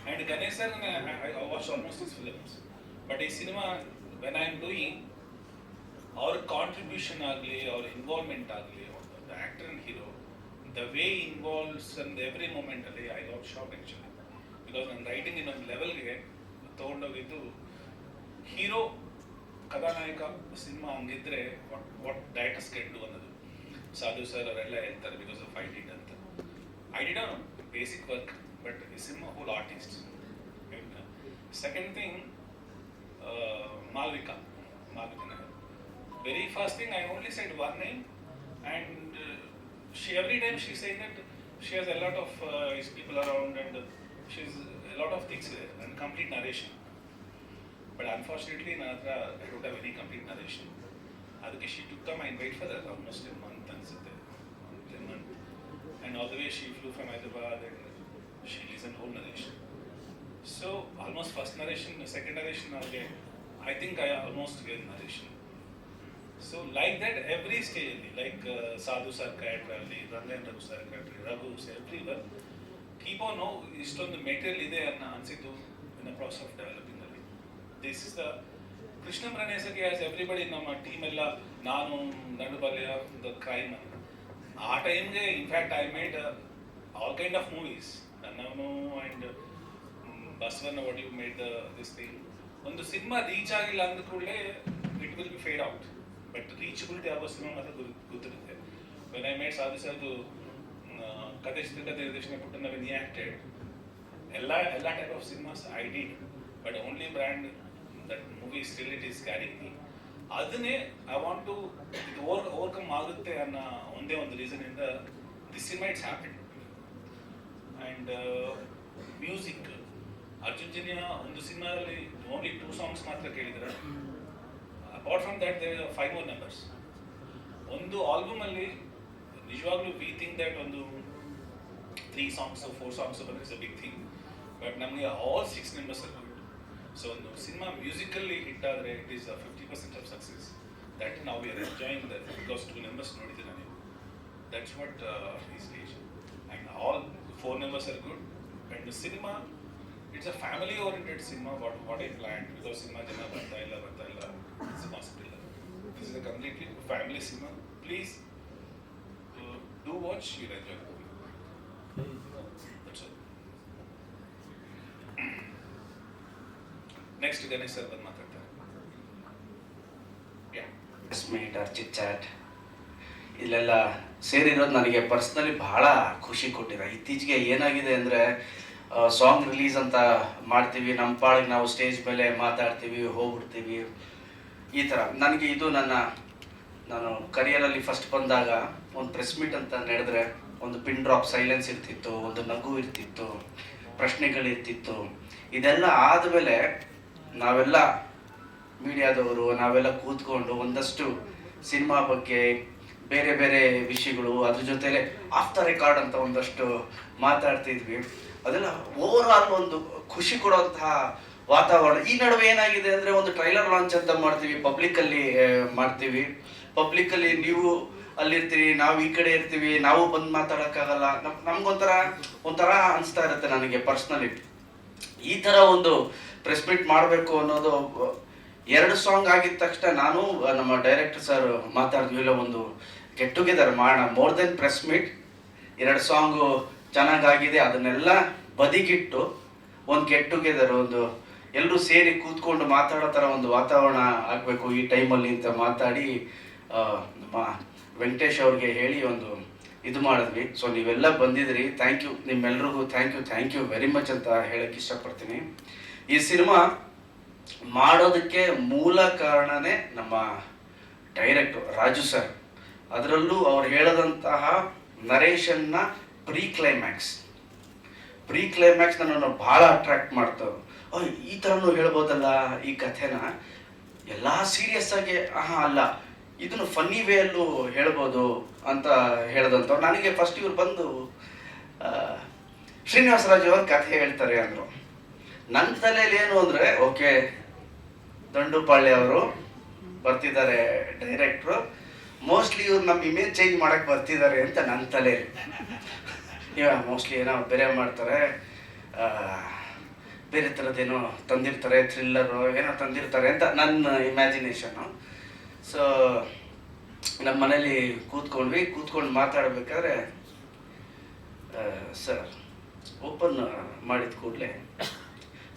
And Ganesh sir, I watched almost his films. But in cinema, when I am doing, our contribution agli, our involvement agli, the actor and hero, the way he involves and every moment ಅಲ್ಲಿ I got shocked actually. Because ನಾನು ರೈಟಿಂಗ್ ಇನ್ನೊಂದು ಲೆವೆಲ್ಗೆ ತೊಗೊಂಡೋಗಿದ್ದು ಹೀರೋ ಕಥಾನಾಯಕ ಸಿನಿಮಾ ಹಂಗಿದ್ರೆ ವಾಟ್ ಡೈರೆಕ್ಟರ್ಸ್ ಕ್ಯಾನ್ ಡು ಅನ್ನೋದು ಸಾಧು ಸರ್ ಅವರೆಲ್ಲ ಹೇಳ್ತಾರೆ ಬಿಕಾಸ್ ಆಫ್ ಐ ಡಿಡ್ ಅಂತ. I did a basic work but is him whole artist. Second thing Malvika Nair. Very first thing I only said one name and she every time she saying that she has a lot of his people around and she's a lot of things there and complete narration. But unfortunately, I don't have any complete narration. Adike she took time and wait for that almost a month and all the way she flew from Hyderabad and she listened whole narration. So almost first narration, second narration, I think I almost gave narration. So like that every stage, like Sadhu sir character, Rangan sir character, Raghu sir, everyone keep on know istond material ide anna ansitu in the process of developing the. This is the Krishna Pranesaki as everybody nama team ella nanu Nandubalya the crime. Aa time ge in fact I made all kind of movies. Nanu and Baswan what you made this thing. ಒಂದು ಸಿನಿಮಾ ರೀಚ್ ಆಗಿಲ್ಲ ಅಂದ ಕೂಡಲೇ it will be feed out but reachability ಆಗೋ ಸಿನಿಮಾ ಮಾತ್ರ ಗೊತ್ತಿರುತ್ತೆ. ವೆನ್ ಐ ಮೇಡ್ ಸಾಧು ಸರ್ದು ಕಥೆ ಚಿತ್ರಕಥೆ ನಿರ್ದೇಶನ ಪುಟ್ಟಣ್ಣ ವೆನ್ ಹಿ ಆಕ್ಟೆಡ್ ಎಲ್ಲ type of cinemas I did but only brand that movie still it is carrying me. ಅದನ್ನೇ ಐ ವಾಂಟ್ ಟು ಇದು ಓವರ್ಕಮ್ ಆಗುತ್ತೆ ಅನ್ನೋ ಒಂದೇ ಒಂದು ರೀಸನಿಂದ this cinema it's happen. And music Arjun Janya ಒಂದು ಸಿನಿಮಾದಲ್ಲಿ ಓನ್ಲಿ 2 songs ಮಾತ್ರ ಕೇಳಿದ್ರೆ apart from that there 5 more numbers. ಒಂದು ಆಲ್ಬಮಲ್ಲಿ ನಿಜವಾಗ್ಲೂ ವಿ ಥಿಂಕ್ ದಟ್ ಒಂದು 3 songs 4 songs ಬಂದ್ರೆ is a big thing but ನಮಗೆ all 6 members are good. So ಒಂದು ಸಿನಿಮಾ ಮ್ಯೂಸಿಕಲ್ಲಿ ಹಿಟ್ ಆದರೆ it is 50% of success. That ನಾವು we are enjoying that because 2 numbers ನೋಡಿದ್ದೀರ ನೀವು. That's what is stage and all 4 numbers are good. And cinema it's a family oriented cinema what I planned because cinema jana barta illa it's possible. This is a completely family cinema. Please do watch, you will enjoy the movie. That's all. Next Ganesh sir ಬಂದು ಮಾತಾಡ್ತಾರೆ.
ಸ್ಮೀಟ್ ಆರ್ ಚಿಟ್ ಚಾಟ್ ಇಲ್ಲೆಲ್ಲ ಸೇರಿರೋದು ನನಗೆ ಪರ್ಸ್ನಲಿ ಬಹಳ ಖುಷಿ ಕೊಟ್ಟಿದೆ. ಇತ್ತೀಚೆಗೆ ಏನಾಗಿದೆ ಅಂದರೆ ಸಾಂಗ್ ರಿಲೀಸ್ ಅಂತ ಮಾಡ್ತೀವಿ, ನಮ್ಮ ಪಾಡಿಗೆ ನಾವು ಸ್ಟೇಜ್ ಮೇಲೆ ಮಾತಾಡ್ತೀವಿ, ಹೋಗ್ಬಿಡ್ತೀವಿ, ಈ ಥರ. ನನಗೆ ಇದು ನಾನು ಕರಿಯರಲ್ಲಿ ಫಸ್ಟ್ ಬಂದಾಗ ಒಂದು ಪ್ರೆಸ್ ಮೀಟ್ ಅಂತ ನಡೆದ್ರೆ ಒಂದು ಪಿನ್ ಡ್ರಾಪ್ ಸೈಲೆನ್ಸ್ ಇರ್ತಿತ್ತು, ಒಂದು ನಗು ಇರ್ತಿತ್ತು, ಪ್ರಶ್ನೆಗಳಿರ್ತಿತ್ತು. ಇದೆಲ್ಲ ಆದಮೇಲೆ ನಾವೆಲ್ಲ ಮೀಡಿಯಾದವರು ನಾವೆಲ್ಲ ಕೂತ್ಕೊಂಡು ಒಂದಷ್ಟು ಸಿನಿಮಾ ಬಗ್ಗೆ ಬೇರೆ ಬೇರೆ ವಿಷಯಗಳು, ಅದ್ರ ಜೊತೆಲೆ ಆಫ್ ದ ರೆಕಾರ್ಡ್ ಅಂತ ಒಂದಷ್ಟು ಮಾತಾಡ್ತಿದ್ವಿ. ಅದೆಲ್ಲ ಓವರ್ ಆಲ್ ಒಂದು ಖುಷಿ ಕೊಡುವಂತಹ ವಾತಾವರಣ. ಈ ನಡುವೆ ಏನಾಗಿದೆ ಅಂದರೆ ಒಂದು ಟ್ರೈಲರ್ ಲಾಂಚ್ ಅಂತ ಮಾಡ್ತೀವಿ, ಪಬ್ಲಿಕ್ಕಲ್ಲಿ ಪಬ್ಲಿಕ್ಕಲ್ಲಿ ನೀವು ಅಲ್ಲಿರ್ತೀರಿ, ನಾವು ಈ ಕಡೆ ಇರ್ತೀವಿ, ನಾವು ಬಂದು ಮಾತಾಡೋಕ್ಕಾಗಲ್ಲ. ನಮ್ಗೊಂಥರ ಅನಿಸ್ತಾ ಇರುತ್ತೆ ನನಗೆ ಪರ್ಸ್ನಲಿ. ಈ ಥರ ಒಂದು ಪ್ರೆಸ್ ಮೀಟ್ ಮಾಡಬೇಕು ಅನ್ನೋದು 2 ಸಾಂಗ್ ಆಗಿದ ತಕ್ಷಣ ನಾನು ನಮ್ಮ ಡೈರೆಕ್ಟರ್ ಸರ್ ಮಾತಾಡಿದ್ವಿ, ಇಲ್ಲ ಒಂದು ಗೆಟ್ ಟುಗೆದರ್ ಮಾಡೋಣ, more than press meet. 2 song ಚೆನ್ನಾಗಾಗಿದೆ, ಅದನ್ನೆಲ್ಲ ಬದಿಗಿಟ್ಟು ಒಂದು ಗೆಟ್ ಟುಗೆದರ್, ಒಂದು ಎಲ್ಲರೂ ಸೇರಿ ಕೂತ್ಕೊಂಡು ಮಾತಾಡೋ ಥರ ಒಂದು ವಾತಾವರಣ ಆಗಬೇಕು ಈ ಟೈಮಲ್ಲಿ ಅಂತ ಮಾತಾಡಿ ನಮ್ಮ ವೆಂಕಟೇಶ್ ಅವ್ರಿಗೆ ಹೇಳಿ ಒಂದು ಇದು ಮಾಡಿದ್ವಿ. ಸೊ ನೀವೆಲ್ಲ ಬಂದಿದ್ರಿ, ಥ್ಯಾಂಕ್ ಯು, ನಿಮ್ಮೆಲ್ರಿಗೂ ಥ್ಯಾಂಕ್ ಯು ವೆರಿ ಮಚ್ ಅಂತ ಹೇಳಕ್ಕೆ ಇಷ್ಟಪಡ್ತೀನಿ. ಈ ಸಿನಿಮಾ ಮಾಡೋದಕ್ಕೆ ಮೂಲ ಕಾರಣನೇ ನಮ್ಮ ಡೈರೆಕ್ಟರ್ ರಾಜು ಸರ್. ಅದರಲ್ಲೂ ಅವ್ರು ಹೇಳದಂತಹ ನರೇಷನ್ನ ಪ್ರೀ ಕ್ಲೈಮ್ಯಾಕ್ಸ್ ನನ್ನನ್ನು ಭಾಳ ಅಟ್ರಾಕ್ಟ್ ಮಾಡ್ತವೆ. ಈ ಥರನೂ ಹೇಳ್ಬೋದಲ್ಲ ಈ ಕಥೆನ, ಎಲ್ಲ ಸೀರಿಯಸ್ ಆಗಿ ಅಲ್ಲ, ಇದನ್ನು ಫನ್ನಿ ವೇಯಲ್ಲೂ ಹೇಳ್ಬೋದು ಅಂತ ಹೇಳ್ದಂಥವ್ರು. ನನಗೆ ಫಸ್ಟ್ ಇವ್ರು ಬಂದು ಶ್ರೀನಿವಾಸರಾಜು ಅವ್ರ ಕಥೆ ಹೇಳ್ತಾರೆ ಅಂದರು. ನನ್ನ ತಲೆಯಲ್ಲಿ ಏನು ಅಂದರೆ, ಓಕೆ ದಂಡುಪಾಳ್ಯ ಅವರು ಬರ್ತಿದ್ದಾರೆ ಡೈರೆಕ್ಟ್ರು, ಮೋಸ್ಟ್ಲಿ ಇವ್ರು ನಮ್ಮ ಇಮೇಜ್ ಚೇಂಜ್ ಮಾಡಕ್ಕೆ ಬರ್ತಿದ್ದಾರೆ ಅಂತ ನನ್ನ ತಲೆಯಲ್ಲಿ. ಮೋಸ್ಟ್ಲಿ ಏನೋ ಬೇರೆ ಮಾಡ್ತಾರೆ, ಬೇರೆ ಥರದ್ದೇನೋ ತಂದಿರ್ತಾರೆ, ಥ್ರಿಲ್ಲರು ಏನೋ ತಂದಿರ್ತಾರೆ ಅಂತ ನನ್ನ ಇಮ್ಯಾಜಿನೇಷನ್ನು. ಸೊ ನಮ್ಮ ಮನೇಲಿ ಕೂತ್ಕೊಂಡು ಮಾತಾಡಬೇಕಾದ್ರೆ ಸರ್ ಓಪನ್ ಮಾಡಿದ ಕೂಡಲೇ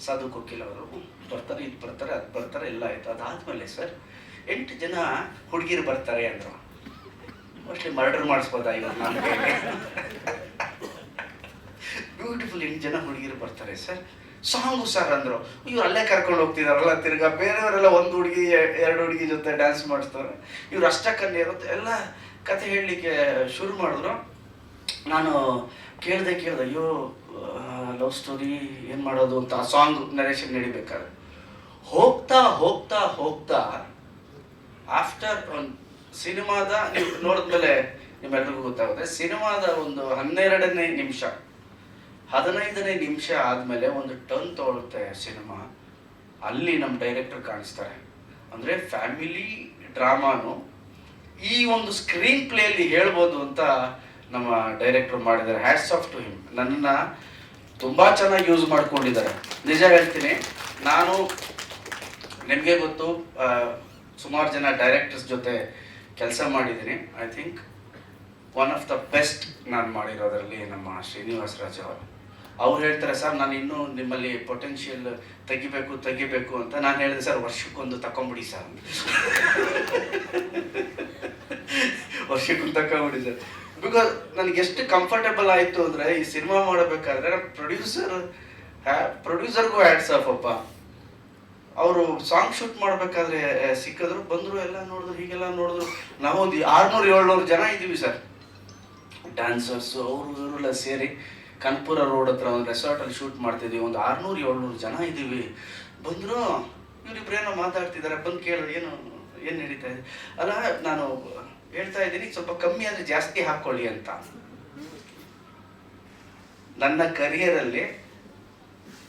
ಸಾಧು ಕೋಕಿಲ್ ಅವರು ಬರ್ತಾರೆ, ಇದು ಬರ್ತಾರೆ, ಅದು ಬರ್ತಾರೆ, ಎಲ್ಲ ಆಯಿತು. ಅದಾದಮೇಲೆ ಸರ್ 8 ಜನ ಹುಡುಗಿರು ಬರ್ತಾರೆ ಅಂದರು. ಮೋಸ್ಟ್ಲಿ ಮರ್ಡರ್ ಮಾಡಿಸ್ಬೋದಾ ಇವತ್ತು ನಾನು ಕೈಗೆ. ಬ್ಯೂಟಿಫುಲ್ 8 ಜನ ಹುಡುಗಿರು ಬರ್ತಾರೆ ಸರ್. ಸಾಂಗು ಸರ್ ಅಂದರು. ಇವ್ರು ಅಲ್ಲೇ ಕರ್ಕೊಂಡು ಹೋಗ್ತಿದಾರಲ್ಲ, ತಿರ್ಗಾ ಬೇರೆಯವರೆಲ್ಲ 1 ಹುಡುಗಿ 2 ಹುಡುಗಿ ಜೊತೆ ಡ್ಯಾನ್ಸ್ ಮಾಡ್ತಾರೆ, ಇವ್ರು ಅಷ್ಟಕ್ಕನ್ನೇ ಇರುತ್ತೆ ಎಲ್ಲ ಕತೆ ಹೇಳಲಿಕ್ಕೆ ಶುರು ಮಾಡಿದ್ರು. ನಾನು ಕೇಳಿದೆ, ಅಯ್ಯೋ ಲವ್ ಸ್ಟೋರಿ ಏನು ಮಾಡೋದು ಅಂತ ಆ ಸಾಂಗ್ ನರೇಷನ್ ನಡಿಬೇಕಾದ್ರೆ ಹೋಗ್ತಾ ಹೋಗ್ತಾ ಹೋಗ್ತಾ ಆಫ್ಟರ್ ಒಂದು ಸಿನಿಮಾದ ನೀವು ನೋಡಿದ್ಮೇಲೆ ನಿಮ್ಮೆಲ್ರಿಗೂ ಗೊತ್ತಾಗುತ್ತೆ, ಸಿನಿಮಾದ ಒಂದು 12ನೇ ನಿಮಿಷ 15ನೇ ನಿಮಿಷ ಆದಮೇಲೆ ಒಂದು ಟರ್ನ್ ತಗೊಳುತ್ತೆ ಸಿನಿಮಾ. ಅಲ್ಲಿ ನಮ್ಮ ಡೈರೆಕ್ಟರ್ ಕಾಣಿಸ್ತಾರೆ. ಅಂದರೆ ಫ್ಯಾಮಿಲಿ ಡ್ರಾಮಾನು ಈ ಒಂದು ಸ್ಕ್ರೀನ್ ಪ್ಲೇಯಲ್ಲಿ ಹೇಳ್ಬೋದು ಅಂತ ನಮ್ಮ ಡೈರೆಕ್ಟರ್ ಮಾಡಿದ್ದಾರೆ. Hats off to him. ನನ್ನನ್ನು ತುಂಬ ಚೆನ್ನಾಗಿ ಯೂಸ್ ಮಾಡ್ಕೊಂಡಿದ್ದಾರೆ. ನಿಜ ಹೇಳ್ತೀನಿ, ನಾನು ನಿಮಗೆ ಗೊತ್ತು, ಸುಮಾರು ಜನ ಡೈರೆಕ್ಟರ್ಸ್ ಜೊತೆ ಕೆಲಸ ಮಾಡಿದ್ದೀನಿ. I think one of the best ನಾನು ಮಾಡಿರೋದ್ರಲ್ಲಿ ನಮ್ಮ ಶ್ರೀನಿವಾಸ್ ರಾಜ್ ಅವರು. ಅವ್ರು ಹೇಳ್ತಾರೆ, ಸರ್ ನಾನು ಇನ್ನೂ ನಿಮ್ಮಲ್ಲಿ ಪೊಟೆನ್ಷಿಯಲ್ ತೆಗಿಬೇಕು ಅಂತ. ನಾನು ಹೇಳಿದೆ, ಸರ್ ವರ್ಷಕ್ಕೊಂದು ತಗೊಂಬಿಡಿ ಸರ್, ವರ್ಷಕ್ಕೊಂದು ತಗೊಂಬಿಡಿ ಸರ್. ಬಿಕಾಸ್ ನನಗೆ ಎಷ್ಟು ಕಂಫರ್ಟೇಬಲ್ ಆಯಿತು ಅಂದರೆ ಈ ಸಿನಿಮಾ ಮಾಡಬೇಕಾದ್ರೆ ಪ್ರೊಡ್ಯೂಸರ್ಗೂ ಹ್ಯಾಟ್ಸ್ ಆಫ್ ಅಪ್ಪ. ಅವರು ಸಾಂಗ್ ಶೂಟ್ ಮಾಡಬೇಕಾದ್ರೆ ಸಿಕ್ಕಿದ್ರು, ಬಂದರು, ಎಲ್ಲ ನೋಡಿದ್ರು, ಹೀಗೆಲ್ಲ ನೋಡಿದ್ರು. ನಾವೊಂದು 600-700 ಜನ ಇದ್ದೀವಿ ಸರ್, ಡ್ಯಾನ್ಸರ್ಸು ಅವರು ಇವರೆಲ್ಲ ಸೇರಿ ಕನ್ಪುರ ರೋಡ್ ಹತ್ರ ಒಂದು ರೆಸಾರ್ಟಲ್ಲಿ ಶೂಟ್ ಮಾಡ್ತಿದ್ದೀವಿ. ಒಂದು 600-700 ಜನ ಇದ್ದೀವಿ. ಬಂದರು, ಇವರಿಬ್ರೇನೋ ಮಾತಾಡ್ತಿದ್ದಾರೆ, ಬಂದು ಕೇಳಿದ್ರು ಏನು ನಡೀತಾ ಇದೆ. ಅಲ್ಲ, ನಾನು ಹೇಳ್ತಾ ಇದ್ದೀನಿ ಸ್ವಲ್ಪ ಕಮ್ಮಿ ಅಂದರೆ ಜಾಸ್ತಿ ಹಾಕ್ಕೊಳ್ಳಿ ಅಂತ. ನನ್ನ ಕರಿಯರಲ್ಲಿ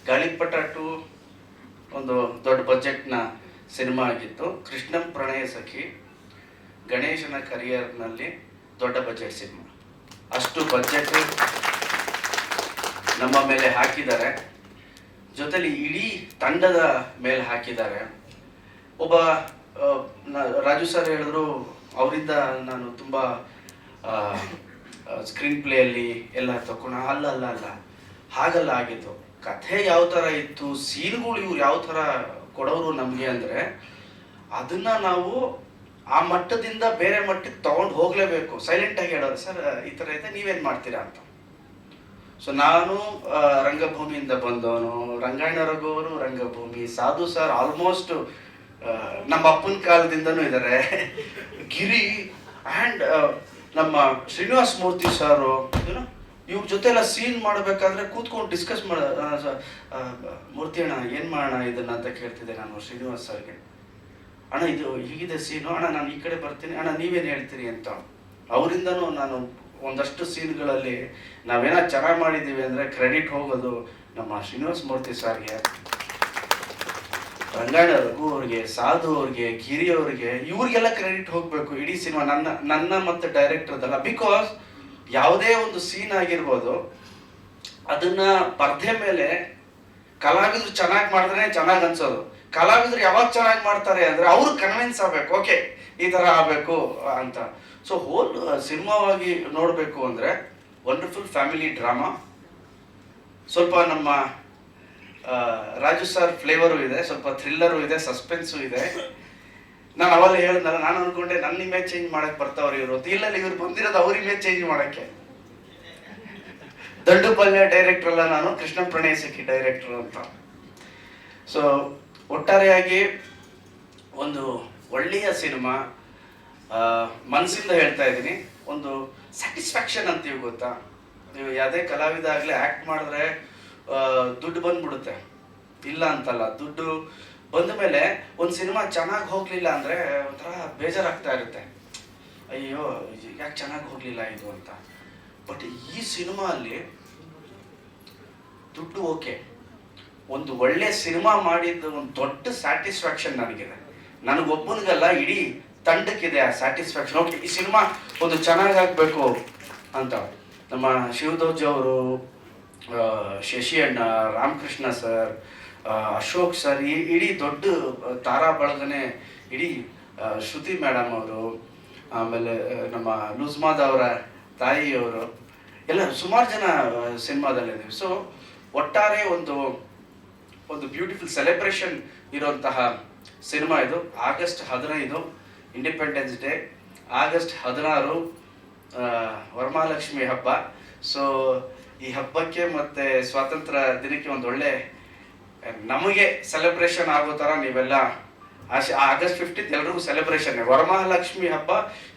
ಗಾಳಿಪಟ 2 ಒಂದು ದೊಡ್ಡ ಬಜೆಟ್ನ ಸಿನಿಮಾ ಆಗಿತ್ತು. ಕೃಷ್ಣಂ ಪ್ರಣಯ ಸಖಿ ಗಣೇಶನ ಕರಿಯರ್ನಲ್ಲಿ ದೊಡ್ಡ ಬಜೆಟ್ ಸಿನಿಮಾ. ಅಷ್ಟು ಬಜೆಟ್ ನಮ್ಮ ಮೇಲೆ ಹಾಕಿದ್ದಾರೆ. ಜೊತೆಲಿ ಇಡೀ ತಂಡದ ಮೇಲೆ ಹಾಕಿದ್ದಾರೆ. ಒಬ್ಬ ರಾಜು ಸರ್ ಹೇಳಿದ್ರು, ಅವರಿಂದ ನಾನು ತುಂಬ ಸ್ಕ್ರೀನ್ ಪ್ಲೇಯಲ್ಲಿ ಎಲ್ಲ ತಗೊಂಡು ಅಲ್ಲ ಹಾಗಲ್ಲ ಆಗಿತ್ತು. ಕಥೆ ಯಾವ ಥರ ಇತ್ತು, ಸೀನ್ಗಳು ಇವ್ರು ಯಾವ ಥರ ಕೊಡೋರು ನಮಗೆ ಅಂದರೆ ಅದನ್ನು ನಾವು ಆ ಮಟ್ಟದಿಂದ ಬೇರೆ ಮಟ್ಟಕ್ಕೆ ತೊಗೊಂಡು ಹೋಗಲೇಬೇಕು. ಸೈಲೆಂಟಾಗಿ ಹೇಳೋರು, ಸರ್ ಈ ಥರ ಇದೆ, ನೀವೇನು ಮಾಡ್ತೀರಾ ಅಂತ. ಸೊ ನಾನು ರಂಗಭೂಮಿಯಿಂದ ಬಂದವನು, ರಂಗಾಯಣ ರಘು ಅವರು ರಂಗಭೂಮಿ, ಸಾಧು ಸರ್ ಆಲ್ಮೋಸ್ಟ್ ನಮ್ಮ ಅಪ್ಪನ ಕಾಲದಿಂದನೂ ಇದ್ದಾರೆ, ಗಿರಿ ಆ್ಯಂಡ್ ನಮ್ಮ ಶ್ರೀನಿವಾಸ್ ಮೂರ್ತಿ ಸಾರು, ಇವ್ರ ಜೊತೆ ಎಲ್ಲ ಸೀನ್ ಮಾಡಬೇಕಾದ್ರೆ ಕೂತ್ಕೊಂಡು ಡಿಸ್ಕಸ್ ಮೂರ್ತಿ ಅಣ್ಣ ಏನು ಮಾಡೋಣ ಇದನ್ನು ಅಂತ ಕೇಳ್ತಿದ್ದೆ ನಾನು ಶ್ರೀನಿವಾಸ್ ಸರ್ಗೆ. ಅಣ್ಣ ಇದು ಹೀಗಿದೆ ಸೀನು, ಅಣ್ಣ ನಾನು ಈ ಕಡೆ ಬರ್ತೀನಿ, ಅಣ್ಣ ನೀವೇನು ಹೇಳ್ತೀರಿ ಅಂತ. ಅವರಿಂದನೂ ನಾನು ಒಂದಷ್ಟು ಸೀನ್ಗಳಲ್ಲಿ ನಾವೇನೋ ಚೆನ್ನಾಗಿ ಮಾಡಿದ್ದೀವಿ ಅಂದರೆ ಕ್ರೆಡಿಟ್ ಹೋಗೋದು ನಮ್ಮ ಶ್ರೀನಿವಾಸ್ ಮೂರ್ತಿ ಸರ್ಗೆ, ರಂಗಾಯಣ ರಘು ಅವ್ರಿಗೆ, ಸಾಧು ಅವ್ರಿಗೆ, ಗಿರಿ ಅವ್ರಿಗೆ, ಇವ್ರಿಗೆಲ್ಲ ಕ್ರೆಡಿಟ್ ಹೋಗಬೇಕು. ಇಡೀ ಸಿನಿಮಾ ನನ್ನ ಮತ್ತು ಡೈರೆಕ್ಟರ್ದಲ್ಲ. ಬಿಕಾಸ್ ಯಾವುದೇ ಒಂದು ಸೀನ್ ಆಗಿರ್ಬೋದು, ಅದನ್ನ ಪರ್ದೆ ಮೇಲೆ ಕಲಾವಿದರು ಚೆನ್ನಾಗಿ ಮಾಡಿದ್ರೆ ಚೆನ್ನಾಗಿ ಅನ್ಸೋದು. ಕಲಾವಿದರು ಯಾವಾಗ ಚೆನ್ನಾಗಿ ಮಾಡ್ತಾರೆ ಅಂದರೆ ಅವರು ಕನ್ವಿನ್ಸ್ ಆಗಬೇಕು, ಓಕೆ ಈ ಥರ ಆಗಬೇಕು ಅಂತ. ಸೊ ಹೋಲ್ ಸಿನಿಮಾವಾಗಿ ನೋಡಬೇಕು ಅಂದರೆ ವಂಡರ್ಫುಲ್ ಫ್ಯಾಮಿಲಿ ಡ್ರಾಮಾ. ಸ್ವಲ್ಪ ನಮ್ಮ ರಾಜು ಸರ್ ಫ್ಲೇವರು ಇದೆ, ಸ್ವಲ್ಪ ಥ್ರಿಲ್ಲರು ಇದೆ, ಸಸ್ಪೆನ್ಸು ಇದೆ. ನಾನು ಅವಾಗ ಹೇಳಿದ್ನಲ್ಲ, ನಾನು ಅನ್ಕೊಂಡೆ ನನ್ನ ಇಮೇಜ್ ಚೇಂಜ್ ಮಾಡಕ್ಕೆ ಬರ್ತಾವ್ರು ಇವರು. ಇಲ್ಲ, ಇವ್ರು ಬಂದಿರೋದು ಅವ್ರ ಇಮೇಜ್ ಚೇಂಜ್ ಮಾಡೋಕ್ಕೆ. ದಂಡುಪಲ್ಯ ಡೈರೆಕ್ಟರ್ ಅಲ್ಲ ನಾನು, ಕೃಷ್ಣ ಪ್ರಣಯ ಸಖಿ ಡೈರೆಕ್ಟರ್ ಅಂತ. ಸೊ ಒಟ್ಟಾರೆಯಾಗಿ ಒಂದು ಒಳ್ಳೆಯ ಸಿನಿಮಾ. ಮನಸ್ಸಿಂದ ಹೇಳ್ತಾ ಇದ್ದೀನಿ, ಒಂದು ಸ್ಯಾಟಿಸ್ಫ್ಯಾಕ್ಷನ್ ಅಂತೀವಿ ಗೊತ್ತಾ. ನೀವು ಯಾವುದೇ ಕಲಾವಿದ ಆಗಲಿ ಆ್ಯಕ್ಟ್ ಮಾಡಿದ್ರೆ ದುಡ್ಡು ಬಂದ್ಬಿಡುತ್ತೆ, ಇಲ್ಲ ಅಂತಲ್ಲ. ದುಡ್ಡು ಬಂದ ಮೇಲೆ ಒಂದು ಸಿನಿಮಾ ಚೆನ್ನಾಗಿ ಹೋಗಲಿಲ್ಲ ಅಂದರೆ ಒಂಥರ ಬೇಜಾರಾಗ್ತಾ ಇರುತ್ತೆ, ಅಯ್ಯೋ ಯಾಕೆ ಚೆನ್ನಾಗಿ ಹೋಗಲಿಲ್ಲ ಇದು ಅಂತ. ಬಟ್ ಈ ಸಿನಿಮಾ ಅಲ್ಲಿ ದುಡ್ಡು ಓಕೆ, ಒಂದು ಒಳ್ಳೆ ಸಿನಿಮಾ ಮಾಡಿದ್ದು ಒಂದು ದೊಡ್ಡ ಸ್ಯಾಟಿಸ್ಫ್ಯಾಕ್ಷನ್ ನನಗಿದೆ. ನನಗೊಬ್ಬನಿಗಲ್ಲ, ಇಡೀ ತಂಡಕ್ಕಿದೆ ಆ ಸ್ಯಾಟಿಸ್ಫ್ಯಾಕ್ಷನ್. ಓಕೆ, ಈ ಸಿನಿಮಾ ಒಂದು ಚೆನ್ನಾಗಾಗಬೇಕು ಅಂತ. ನಮ್ಮ ಶಿವದೋಜ್ ಅವರು, ಶಶಿ ಅಣ್ಣ, ರಾಮಕೃಷ್ಣ ಸರ್, ಅಶೋಕ್ ಸರ್, ಇಡೀ ದೊಡ್ಡ ತಾರಾ ಬಳಗನೆ, ಇಡೀ ಶ್ರುತಿ ಮೇಡಮ್ ಅವರು, ಆಮೇಲೆ ನಮ್ಮ ಲುಜ್ಮಾದ್ ಅವರ ತಾಯಿಯವರು, ಎಲ್ಲ ಸುಮಾರು ಜನ ಸಿನಿಮಾದಲ್ಲಿದ್ದೀವಿ. ಸೊ ಒಟ್ಟಾರೆ ಒಂದು ಬ್ಯೂಟಿಫುಲ್ ಸೆಲೆಬ್ರೇಷನ್ ಇರುವಂತಹ ಸಿನಿಮಾ ಇದು. August 15 independence day, August 16 Varamahalakshmi ಹಬ್ಬ. ಸೊ ಈ ಹಬ್ಬಕ್ಕೆ ಮತ್ತೆ ಸ್ವಾತಂತ್ರ್ಯ ದಿನಕ್ಕೆ ಒಂದೊಳ್ಳೆ ನಮಗೆ ಸೆಲೆಬ್ರೇಷನ್ ಆಗೋ ಥರ ನೀವೆಲ್ಲ ಆಗಸ್ಟ್ 15 ಎಲ್ರಿಗೂ ಸೆಲೆಬ್ರೇಷನ್. ವರಮಹಾಲಕ್ಷ್ಮಿ ಹಬ್ಬ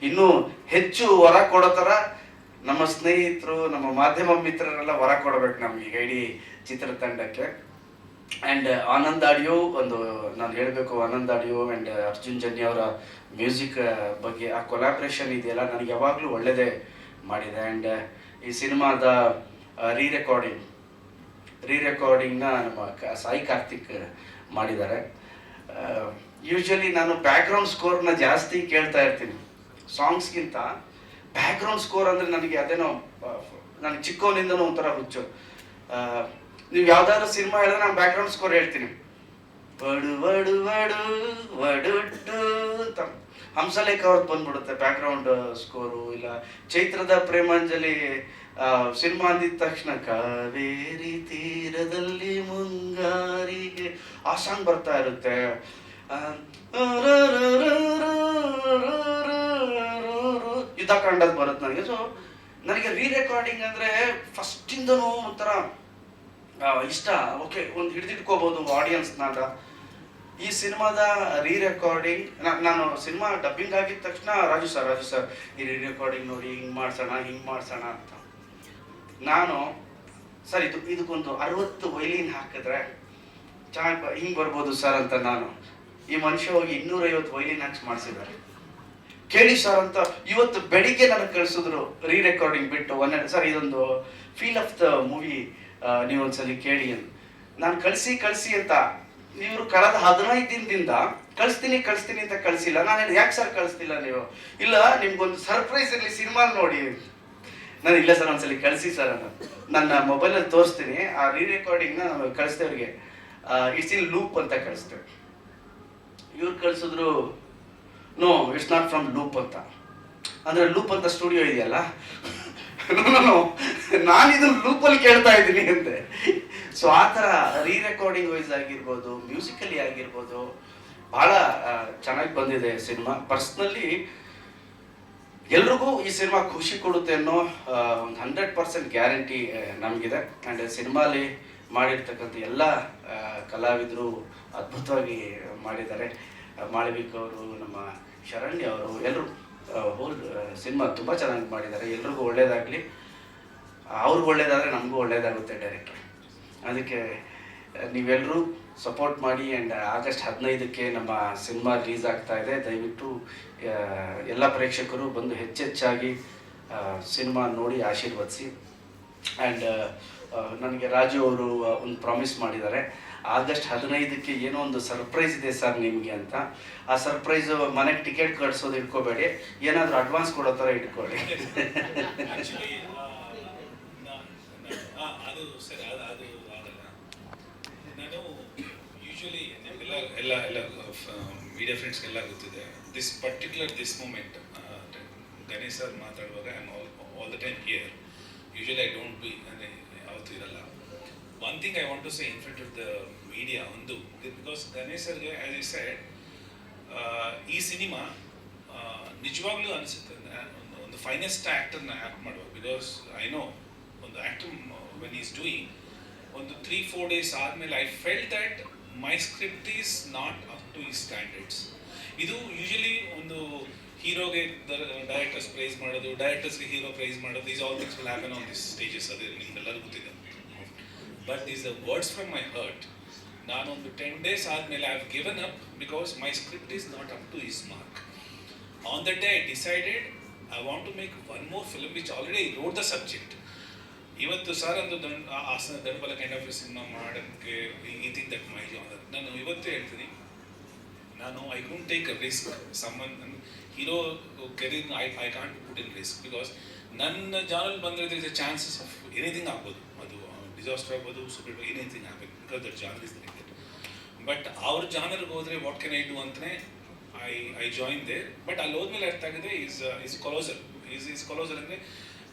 ಇನ್ನೂ ಹೆಚ್ಚು ವರ ಕೊಡೋ ಥರ ನಮ್ಮ ಸ್ನೇಹಿತರು, ನಮ್ಮ ಮಾಧ್ಯಮ ಮಿತ್ರರೆಲ್ಲ ವರ ಕೊಡಬೇಕು ನಮಗೆ ಇಡೀ ಚಿತ್ರತಂಡಕ್ಕೆ. ಆ್ಯಂಡ್ ಆನಂದ್ ಆಡಿಯೋ ಒಂದು ನಾನು ಹೇಳಬೇಕು, ಆನಂದ್ ಆಡಿಯೋ ಆ್ಯಂಡ್ ಅರ್ಜುನ್ ಜನ್ಯ ಅವರ ಮ್ಯೂಸಿಕ್ ಬಗ್ಗೆ ಆ ಕೊಲಾಬ್ರೇಷನ್ ಇದೆಯಲ್ಲ ನನಗೆ ಯಾವಾಗಲೂ ಒಳ್ಳೆಯದೇ ಮಾಡಿದೆ. ಆ್ಯಂಡ್ ಈ ಸಿನಿಮಾದ ರೀರೆಕಾರ್ಡಿಂಗ್ನ ನಮ್ಮ ಸಾಯಿ ಕಾರ್ತಿಕ್ ಮಾಡಿದ್ದಾರೆ. ಯೂಶ್ವಲಿ ನಾನು ಬ್ಯಾಕ್ಗ್ರೌಂಡ್ ಸ್ಕೋರ್ನ ಜಾಸ್ತಿ ಕೇಳ್ತಾ ಇರ್ತೀನಿ ಸಾಂಗ್ಸ್ಗಿಂತ. ಬ್ಯಾಕ್ಗ್ರೌಂಡ್ ಸ್ಕೋರ್ ಅಂದರೆ ನನಗೆ ಅದೇನೋ ನನಗೆ ಚಿಕ್ಕವನಿಂದನೂ ಒಂಥರ ಹುಚ್ಚು. ನೀವು ಯಾವ್ದಾದ್ರು ಸಿನಿಮಾ ಹೇಳಿದ್ರೆ ನಾನು ಬ್ಯಾಕ್ಗ್ರೌಂಡ್ ಸ್ಕೋರ್ ಹೇಳ್ತೀನಿ. ವಡು ವಡು ವಡು ವಡುಟ್ಟು ಅಂತ ಹಂಸಲೇಖ ಅವ್ರದ್ದು ಬಂದ್ಬಿಡುತ್ತೆ ಬ್ಯಾಕ್ಗ್ರೌಂಡ್ ಸ್ಕೋರು. ಇಲ್ಲ ಚೈತ್ರದ ಪ್ರೇಮಾಂಜಲಿ ಸಿನಿಮಾ ಅಂದಿದ ತಕ್ಷಣ ಕಾವೇರಿ ತೀರದಲ್ಲಿ ಮುಂಗಾರಿಗೆ ಆ ಸಾಂಗ್ ಬರ್ತಾ ಇರುತ್ತೆ. ಯುದ್ಧಕಾಂಡದ ಬರುತ್ತೆ ನನಗೆ. ಸೊ ನನಗೆ ರೀರೆಕಾರ್ಡಿಂಗ್ ಅಂದರೆ ಫಸ್ಟಿಂದನೂ ಒಂಥರ ಇಷ್ಟ. ಓಕೆ, ಒಂದು ಹಿಡಿದಿಟ್ಕೋಬೋದು ಆಡಿಯನ್ಸ್ನಾಗ. ಈ ಸಿನಿಮಾದ ರೀರೆಕಾರ್ಡಿಂಗ್ ನಾನು ಸಿನಿಮಾ ಡಬ್ಬಿಂಗ್ ಆಗಿದ ತಕ್ಷಣ ರಾಜು ಸರ್ ಈ ರೀರೆಕಾರ್ಡಿಂಗ್ ನೋಡಿ ಹಿಂಗೆ ಮಾಡ್ಸೋಣ ಅಂತ ನಾನು ಸರ್ ಇದಕ್ಕೊಂದು 60 ವೈಲಿನ್ ಹಾಕಿದ್ರೆ ಚೆನ್ನಾಗಿ ಹಿಂಗೆ ಬರ್ಬೋದು ಸರ್ ಅಂತ ನಾನು. ಈ ಮನುಷ್ಯ ಹೋಗಿ 250 ವೈಲಿನ್ ಹಾಕ್ಸಿ ಮಾಡಿಸಿದ್ದಾರೆ. ಕೇಳಿ ಸರ್ ಅಂತ ಇವತ್ತು ಬೆಳಿಗ್ಗೆ ನನಗೆ ಕಳಿಸಿದ್ರು ರೀರೆಕಾರ್ಡಿಂಗ್ ಬಿಟ್ಟು ಸರ್ ಇದೊಂದು ಫೀಲ್ ಆಫ್ ದ ಮೂವಿ ನೀವು ಒಂದ್ಸಲಿ ಕೇಳಿ ಅಂತ. ನಾನು ಕಳಿಸಿ ಅಂತ ಇವರು ಕಳೆದ 15 ದಿನದಿಂದ ಕಳಿಸ್ತೀನಿ ಅಂತ ಕಳಿಸಿಲ್ಲ. ನಾನು ಹೇಳಿ ಯಾಕೆ ಸರ್ ಕಳಿಸ್ತಿಲ್ಲ ನೀವು? ಇಲ್ಲ ನಿಮ್ಗೊಂದು ಸರ್ಪ್ರೈಸ್ ಇರಲಿ ಸಿನಿಮಾ ನೋಡಿ. ನಾನು ಇಲ್ಲ ಸರ್ ಒಂದ್ಸಲಿ ಕಳಿಸಿ ಸರ್ ಅಂತ ನನ್ನ ಮೊಬೈಲಲ್ಲಿ ತೋರಿಸ್ತೀನಿ. ಆ ರೀರೆಕಾರ್ಡಿಂಗ್ನ ನಾವು ಕಳಿಸ್ತೇವ್ರಿಗೆ ಇಟ್ಸ್ ಇನ್ ಲೂಪ್ ಅಂತ ಕಳಿಸ್ತೇವೆ. ಇವ್ರು ಕಳಿಸಿದ್ರು no it's not from loop ಅಂತ. ಅಂದರೆ ಲೂಪ್ ಅಂತ ಸ್ಟುಡಿಯೋ ಇದೆಯಲ್ಲ, ನಾನು ಇದನ್ನು ಲೂಪಲ್ಲಿ ಕೇಳ್ತಾ ಇದ್ದೀನಿ ಅಂತೆ. ಸೊ ಆ ಥರ ರೀರೆಕಾರ್ಡಿಂಗ್ ವೈಸ್ ಆಗಿರ್ಬೋದು, ಮ್ಯೂಸಿಕಲಿ ಆಗಿರ್ಬೋದು ಭಾಳ ಚೆನ್ನಾಗಿ ಬಂದಿದೆ ಸಿನಿಮಾ. ಪರ್ಸ್ನಲಿ ಎಲ್ರಿಗೂ ಈ ಸಿನಿಮಾ ಖುಷಿ ಕೊಡುತ್ತೆ ಅನ್ನೋ ಒಂದು 100% ಗ್ಯಾರಂಟಿ ನಮಗಿದೆ. ಆ್ಯಂಡ್ ಸಿನಿಮಾಲಿ ಮಾಡಿರ್ತಕ್ಕಂಥ ಎಲ್ಲ ಕಲಾವಿದರು ಅದ್ಭುತವಾಗಿ ಮಾಡಿದ್ದಾರೆ. ಮಾಳವಿಕ ಅವರು, ನಮ್ಮ ಶರಣ್ಯ ಅವರು, ಎಲ್ಲರೂ ಹೋಲ್ ಸಿನಿಮಾ ತುಂಬ ಚೆನ್ನಾಗಿ ಮಾಡಿದ್ದಾರೆ. ಎಲ್ರಿಗೂ ಒಳ್ಳೇದಾಗಲಿ. ಅವ್ರಿಗೂ ಒಳ್ಳೇದಾದರೆ ನಮಗೂ ಒಳ್ಳೇದಾಗುತ್ತೆ ಡೈರೆಕ್ಟರ್. ಅದಕ್ಕೆ ನೀವೆಲ್ಲರೂ ಸಪೋರ್ಟ್ ಮಾಡಿ. ಆ್ಯಂಡ್ ಆಗಸ್ಟ್ 15ಕ್ಕೆ ನಮ್ಮ ಸಿನಿಮಾ ರಿಲೀಸ್ ಆಗ್ತಾ ಇದೆ. ದಯವಿಟ್ಟು ಎಲ್ಲ ಪ್ರೇಕ್ಷಕರು ಬಂದು ಹೆಚ್ಚೆಚ್ಚಾಗಿ ಸಿನಿಮಾ ನೋಡಿ ಆಶೀರ್ವದಿಸಿ. ಆ್ಯಂಡ್ ನನಗೆ ರಾಜು ಅವರು ಒಂದು ಪ್ರಾಮಿಸ್ ಮಾಡಿದ್ದಾರೆ, ಆಗಸ್ಟ್ 15ಕ್ಕೆ ಏನೋ ಒಂದು ಸರ್ಪ್ರೈಸ್ ಇದೆ ಸರ್ ನಿಮಗೆ ಅಂತ. ಆ ಸರ್ಪ್ರೈಸು ಮನೆಗೆ ಟಿಕೆಟ್ ಕಳಿಸೋದು ಇಟ್ಕೋಬೇಡಿ, ಏನಾದರೂ ಅಡ್ವಾನ್ಸ್ ಕೊಡೋ ಥರ ಇಟ್ಕೊಳ್ಳಿ.
ಅದು ಸರ್ ಅದು ಆಗಲ್ಲ. ನಾನು ಯೂಶ್ವಲಿ ಎಲ್ಲ ಮೀಡಿಯಾ ಫ್ರೆಂಡ್ಸ್ಗೆಲ್ಲ ಗೊತ್ತಿದೆ ದಿಸ್ ಮೂಮೆಂಟ್ ಗಣೇಶ್ ಸರ್ ಮಾತಾಡುವಾಗ I am all the time here. Usually I don't be ಅಂದರೆ ಯಾವತ್ತೂ ಇರಲ್ಲ. One thing I want to say in front of the media ಒಂದು, ಬಿಕಾಸ್ ಗಣೇಶ್ ಸರ್ಗೆ ಆ್ಯಸ್ ಐ ಸೆಡ್ ಈ ಸಿನಿಮಾ ನಿಜವಾಗ್ಲೂ ಅನಿಸುತ್ತೆ ಒಂದು ಫೈನೆಸ್ಟ್ ಆ್ಯಕ್ಟರ್ನ ಆ್ಯಕ್ಟ್ ಮಾಡುವ. ಬಿಕಾಸ್ ಐ ನೋ ಒಂದು ಆ್ಯಕ್ಟರ್ ವೆನ್ ಈಸ್ ಡೂಯಿಂಗ್ ಒಂದು 3-4 ಡೇಸ್ ಆದಮೇಲೆ I felt that my script is not up to ಈ ಸ್ಟ್ಯಾಂಡರ್ಡ್ಸ್. ಇದು ಯೂಶಲಿ ಒಂದು ಹೀರೋಗೆ ಡೈರೆಕ್ಟರ್ಸ್ ಪ್ರೈಸ್ ಮಾಡೋದು, ಡೈರೆಕ್ಟರ್ಸ್ಗೆ ಹೀರೋ ಪ್ರೈಸ್ ಮಾಡೋದು, is all things will happen on this stages. ಅದು ನಿಮ್ಗೆಲ್ಲರೂ ಗೊತ್ತಿದೆ. But is the words from my heart. ನಾನೊಂದು 10 days ಆದಮೇಲೆ I have given up because my script is not up to is mark. On that day I decided I want to make one more film which already wrote the subject. ಇವತ್ತು ಸರ್ ಒಂದು ದಂಡಬಲ ಕೈಂಡ್ ಆಫ್ ಸಿನಿಮಾ ಮಾಡೋಕ್ಕೆ ಈ ಥಿಂಗ್ ದಟ್ ಮೈ ಜಾನರ್. ನಾನು ಇವತ್ತು ಹೇಳ್ತೀನಿ, ನಾನು I don't take a risk. Summon hero career I can't put in risk because ನನ್ನ ಜಾನರ್ ಬಂದರೆ is A chances of anything ಆಗ್ಬೋದು. ಅದು ಡಿಸಾಸ್ಟರ್ ಆಗ್ಬೋದು, ಸೂಪರ್ ಎನಿಥಿಂಗ್ ಆಗ್ಬೋದು, because that genre is like that. But ಅವ್ರ ಜಾನರ್ಗೆ ಹೋದರೆ ವಾಟ್ ಕ್ಯಾನ್ ಐ ಡೂ ಅಂತಲೇ ಐ ಜಾಯಿನ್ ದೇ. ಬಟ್ ಅಲ್ಲಿ ಹೋದ್ಮೇಲೆ ಅರ್ಥ ಆಗಿದೆ ಈಸ್ ಕೊಲೋಸಲ್. ಈಸ್ ಕೊಲೋಸಲ್ ಅಂದರೆ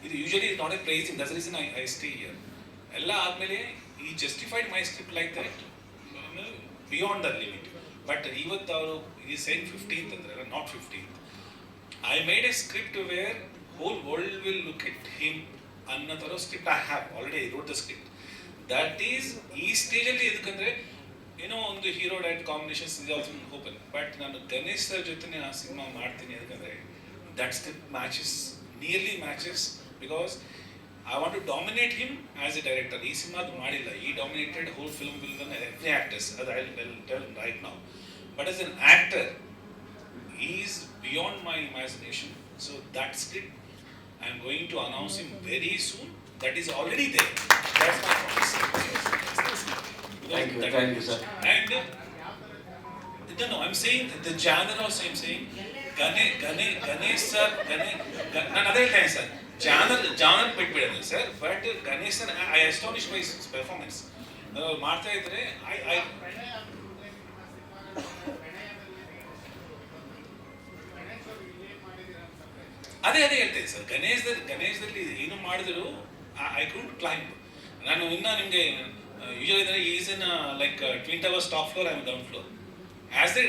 ಇದು usually not A pricing, that's reason I stay here. ಎಲ್ಲ ಆದಮೇಲೆ ಈ justified my script like that beyond the limit. But ಇವತ್ತು ಅವರು ಈ ಸೇಮ್ 15th ಅಂದ್ರೆ not 15th. I made a script where whole world will look at him ಅನ್ನೋ ಥರ script I have already. I wrote the script. That is ಈ ಸ್ಟೇಜಲ್ಲಿ ಎದಕ್ಕಂದ್ರೆ ಏನೋ ಒಂದು ಹೀರೋ ಡೈರೆಕ್ಟ್ ಕಾಂಬಿನೇಷನ್ಸ್ ಇದೆ ಆಲ್ಸೋ ಓಪನ್. ಬಟ್ ನಾನು ಗಣೇಶ್ ಸರ್ ಜೊತೆ ಆ ಸಿನಿಮಾ ಮಾಡ್ತೀನಿ ಯಾಕಂದರೆ that script matches, nearly matches, because I want to dominate him as a director. ಈ ಸಿನಿಮಾದು ಮಾಡಿಲ್ಲ, ಈ dominated whole film will burn every actors, ಅದು I will tell right now. But as an actor he is beyond my imagination. So that script I am going to announce him very soon. That is already there. That's my promise.
Thank you sir.
And no, I'm saying the genre also. I'm saying Ganesh sir, another time sir. Genre ಬಿಟ್ಬಿಡೋದು sir. But Ganesh sir, I astonished by his performance. ಮಾಡ್ತಾ ಇದ್ರೆ I ಅದೇ ಹೇಳ್ತೇನೆ ಸರ್. ಗಣೇಶದಲ್ಲಿ ಏನು ಮಾಡಿದ್ರು ಐ ಕುಂಟ್ ಕ್ಲೈಂಬ್. ನಾನು ಇನ್ನೂ ನಿಮಗೆ ಯೂಶಲಿ ಅಂದರೆ is in like twin towers top floor, I am down floor. As a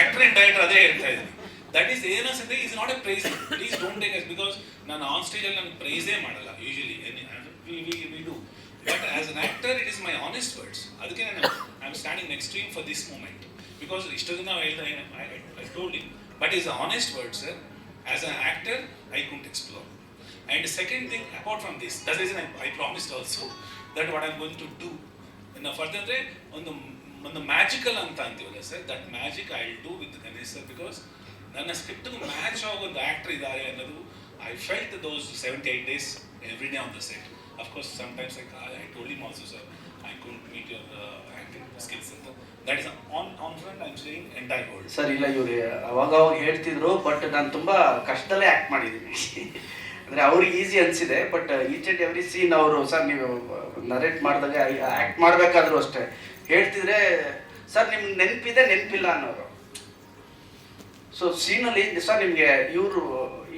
actor and director ಅದೇ ಹೇಳ್ತಾ ಇದ್ದೀನಿ. ದಟ್ ಈಸ್ ಏನಂದ್ರೆ is not a praise. Please don't take us, because ನಾನು ಆನ್ ಸ್ಟೇಜಲ್ಲಿ ನಾನು ಪ್ರೈಸೇ ಮಾಡಲ್ಲ usually, we do. But as an actor it is my honest words. ಅದಕ್ಕೆ ನಾನು I am standing next to him for this moment, because ಇಷ್ಟು ದಿನ ಹೇಳ್ತಾ I told him. But is honest words sir. As an actor, I couldn't explore. And second thing, apart from this, that's the reason I promised also that what I'm going to do. In a further way, on the magical anta antivalla sir, that magic I'll do with Ganesh sir, because ನನ್ನ ಸ್ಕ್ರಿಪ್ಟ್ ಮ್ಯಾಚ್ ಆಗೋ ಒಂದು ಆ್ಯಕ್ಟರ್ ಇದ್ದಾರೆ ಅನ್ನೋದು I felt those 78 days every day on the set. Of course, sometimes I told him also, sir, I couldn't meet your acting skills ಅಂತ. That is on front I'm saying entire world.
Sir ಇಲ್ಲ, ಇವ್ರು ಅವಾಗ ಹೇಳ್ತಿದ್ರು, ಬಟ್ ನಾನು ತುಂಬಾ ಕಷ್ಟದಲ್ಲೇ ಆ್ಯಕ್ಟ್ ಮಾಡಿದ್ದೀನಿ. ಅಂದರೆ ಅವ್ರಿಗೆ ಈಸಿ ಅನಿಸಿದೆ, but each and every scene ಅವರು ಸರ್ ನೀವು ನರೇಟ್ ಮಾಡಿದಾಗ ಆ್ಯಕ್ಟ್ ಮಾಡಬೇಕಾದ್ರೂ ಅಷ್ಟೇ ಹೇಳ್ತಿದ್ರೆ, ಸರ್ ನಿಮ್ಗೆ ನೆನಪಿಲ್ಲ ಅನ್ನೋರು. ಸೊ ಸೀನಲ್ಲಿ ಸರ್ ನಿಮಗೆ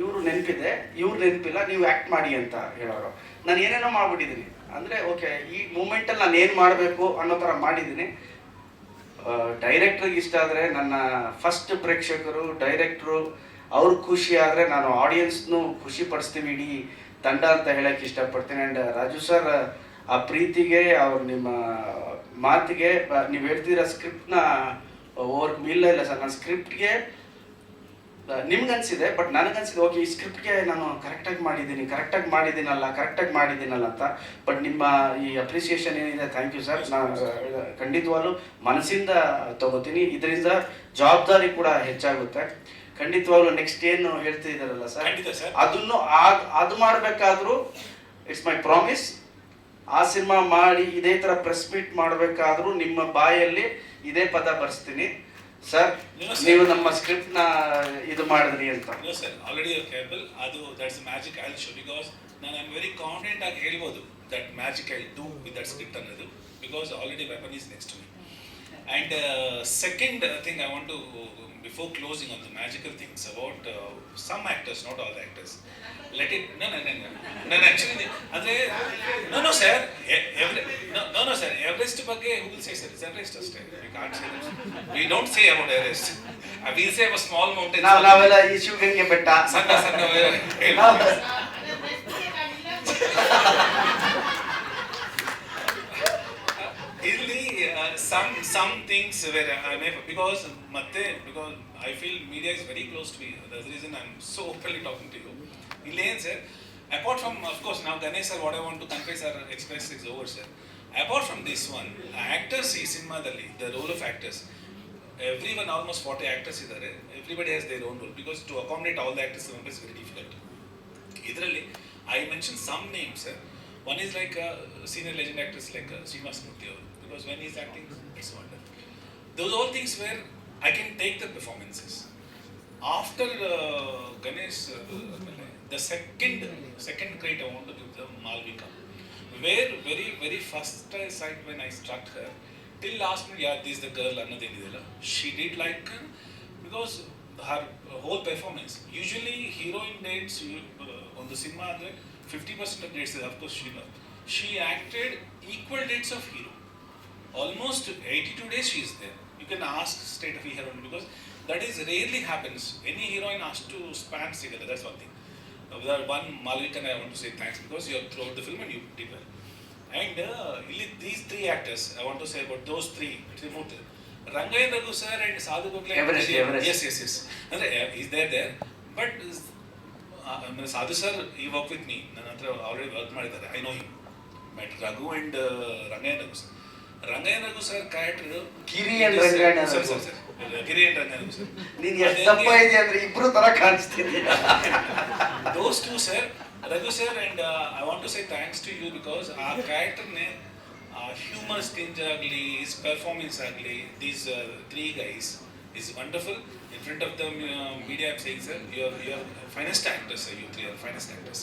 ಇವರು ನೆನಪಿಲ್ಲ, ನೀವು ಆ್ಯಕ್ಟ್ ಮಾಡಿ ಅಂತ ಹೇಳೋರು. ನಾನು ಏನೇನೋ ಮಾಡ್ಬಿಟ್ಟಿದ್ದೀನಿ. ಅಂದರೆ ಓಕೆ, ಈ ಮೂಮೆಂಟಲ್ಲಿ ನಾನು ಏನು ಮಾಡಬೇಕು ಅನ್ನೋ ಥರ ಮಾಡಿದ್ದೀನಿ. ಡೈರೆಕ್ಟ್ರಿಗೆ ಇಷ್ಟ ಆದರೆ, ನನ್ನ ಫಸ್ಟ್ ಪ್ರೇಕ್ಷಕರು ಡೈರೆಕ್ಟ್ರು ಅವ್ರು ಖುಷಿ ಆದರೆ ನಾನು ಆಡಿಯನ್ಸ್ನು ಖುಷಿ ಪಡಿಸ್ತೀನಿ, ಇಡೀ ತಂಡ ಅಂತ ಹೇಳಕ್ಕೆ ಇಷ್ಟಪಡ್ತೀನಿ. ಆ್ಯಂಡ್ ರಾಜು ಸರ್ ಆ ಪ್ರೀತಿಗೆ, ಅವ್ರು ನಿಮ್ಮ ಮಾತಿಗೆ, ನೀವು ಹೇಳ್ತಿರೋ ಸ್ಕ್ರಿಪ್ಟ್ನ ಇಲ್ಲ ಸರ್, ನನ್ನ ಸ್ಕ್ರಿಪ್ಟ್ಗೆ ನಿಮ್ಗನ್ಸಿದೆ, ಬಟ್ ನನಗನ್ಸಿದೆ ಓಕೆ ಈ ಸ್ಕ್ರಿಪ್ಟ್ಗೆ ನಾನು ಕರೆಕ್ಟಾಗಿ ಮಾಡಿದ್ದೀನಲ್ಲ ಅಂತ. ಬಟ್ ನಿಮ್ಮ ಈ ಅಪ್ರಿಸಿಯೇಷನ್ ಏನಿದೆ, ಥ್ಯಾಂಕ್ ಯು ಸರ್. ನಾನು ಖಂಡಿತವಾಗ್ಲೂ ಮನಸ್ಸಿಂದ ತಗೋತೀನಿ. ಇದರಿಂದ ಜವಾಬ್ದಾರಿ ಕೂಡ ಹೆಚ್ಚಾಗುತ್ತೆ. ಖಂಡಿತವಾಗ್ಲೂ ನೆಕ್ಸ್ಟ್ ಏನು ಹೇಳ್ತಿದ್ದಾರಲ್ಲ ಸರ್, ಅದನ್ನು ಅದು ಮಾಡಬೇಕಾದ್ರೂ ಇಟ್ಸ್ ಮೈ ಪ್ರಾಮಿಸ್. ಆ ಸಿನಿಮಾ ಮಾಡಿ ಇದೇ ಥರ ಪ್ರೆಸ್ ಮೀಟ್ ಮಾಡಬೇಕಾದ್ರೂ ನಿಮ್ಮ ಬಾಯಲ್ಲಿ ಇದೇ ಪದ ಬರ್ಸ್ತೀನಿ ಸರ್, ನೀವು ನಮ್ಮ ಸ್ಕ್ರಿಪ್ಟ್ ನ ಇದು ಮಾಡಿದ್ರಿ ಅಂತ.
ಸರ್ ಆಲ್ರೆಡಿ ಕೇಬಲ್ ಅದು that's magic I will show, because ನಾನು ಐ ಆಮ್ ವೆರಿ ಕಾನ್ಫಿಡೆಂಟ್ ಆಗಿ ಹೇಳ್ಬೋದು that magic I do with that script ಅನ್ನೋದು, because already weapon is next to me. And second thing I want to, before closing on the magical things about some actors, not all the actors, let it ನಾನು ಆ್ಯಕ್ಚುಲಿ ಅಂದರೆ no sir, no sir, Everest ಬಗ್ಗೆ who will say sir, it's Everest ಅಷ್ಟೇ. We don't say about Everest, we say about small mountains.
ನಾವೆಲ್ಲ ಈ ಶಿವಗಂಗೆ ಬೆಟ್ಟ
ಸಣ್ಣ ಇಲ್ಲಿ some things where I may, because I feel media is very close to me. That's the reason I'm so openly talking to you. Elaine sir, apart from, of course, now Ganesh sir, what I want to confess or express is over sir. Apart from this one, actors ಈ ಸಿನಿಮಾದಲ್ಲಿ, the role of actors, everyone, almost 40 actors ಇದ್ದಾರೆ. Everybody has their own role, because to accommodate all the actors is very difficult. ಇದರಲ್ಲಿ I mentioned some names sir. One is like senior legend actors like Srinivas Murthy, because when he's acting, it's wonderful. Those all things where I can take the performances. After Ganesh, the second grade I want to give the Malvika, where very first sight when I struck her, till last minute, yeah, this is the girl, annadhenidella. She did like, because her whole performance, usually heroine dates ಒಂದು ಸಿನಿಮಾ ಅಂದರೆ 50% ಆಫ್ ಡೇಟ್ಸ್ ಇದೆ. Of course she acted equal dates of hero. Almost 82 days she is there. You can ask state of heroine because that is rarely happens. Any heroine has to span together. That's one thing. One Malvikan, I want to say thanks because you have throughout the film and you did well. And these three actors, I want to say about those three. Rangayan Raghu sir and Sadhu Gokhale.
Everest.
Yes. And he's there. But Sadhu sir, he worked with me. I already worked with him. I know him. But Raghu and Rangayan Raghu sir. Rangayan Raghu sir character.
Giri and Rangayana
Sir.
Raghu.
Giri and Rangayan Raghu sir.
ನೀನ್ ಎಷ್ಟು ದಪ್ಪ ಇದೆ ಅಂದ್ರೆ ಇಬ್ರು ತರ ಕಾಣಿಸ್ತಿದ್ದೀಯ.
Those two sir, Raghu sir, and I want to say thanks to you because our character ne humor stinge agli, his performance agli, these three guys is wonderful. In front of the media I'm saying sir, you are finest actors sir, you three are finest actors.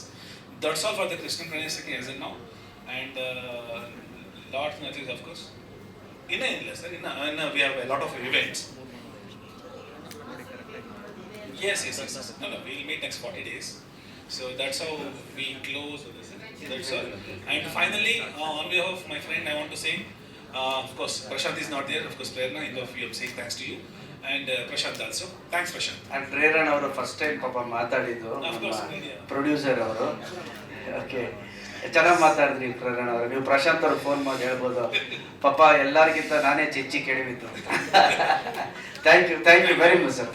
That's all for the Krishnan Pranay as of now. And lots of things of course. In sir, we have a lot of events. Yes. No, we'll meet next 40 days. So that's how we close this. That's all. And finally, on behalf of my friend, I want to say, of course, Prashant is not there. Of course, Prerna, in the of you, I'm saying thanks to you. And Prashant also. Thanks, Prashant.
And ಪ್ರೇರಣ್ ಅವರು ಫಸ್ಟ್ ಟೈಮ್ ಪಾಪ ಮಾತಾಡಿದ್ದು ಪ್ರೊಡ್ಯೂಸರ್ ಅವರು. ಓಕೆ, ಚೆನ್ನಾಗಿ ಮಾತಾಡಿದ್ರಿ ಪ್ರೇರಣ್ ಅವರು. ನೀವು ಪ್ರಶಾಂತ್ ಅವ್ರಿಗೆ ಫೋನ್ ಮಾಡಿ ಹೇಳ್ಬೋದು, ಪಾಪ ಎಲ್ಲರಿಗಿಂತ ನಾನೇ ಚೆಚ್ಚಿ ಕೆಡವಿದ್ದು. Thank you very much sir.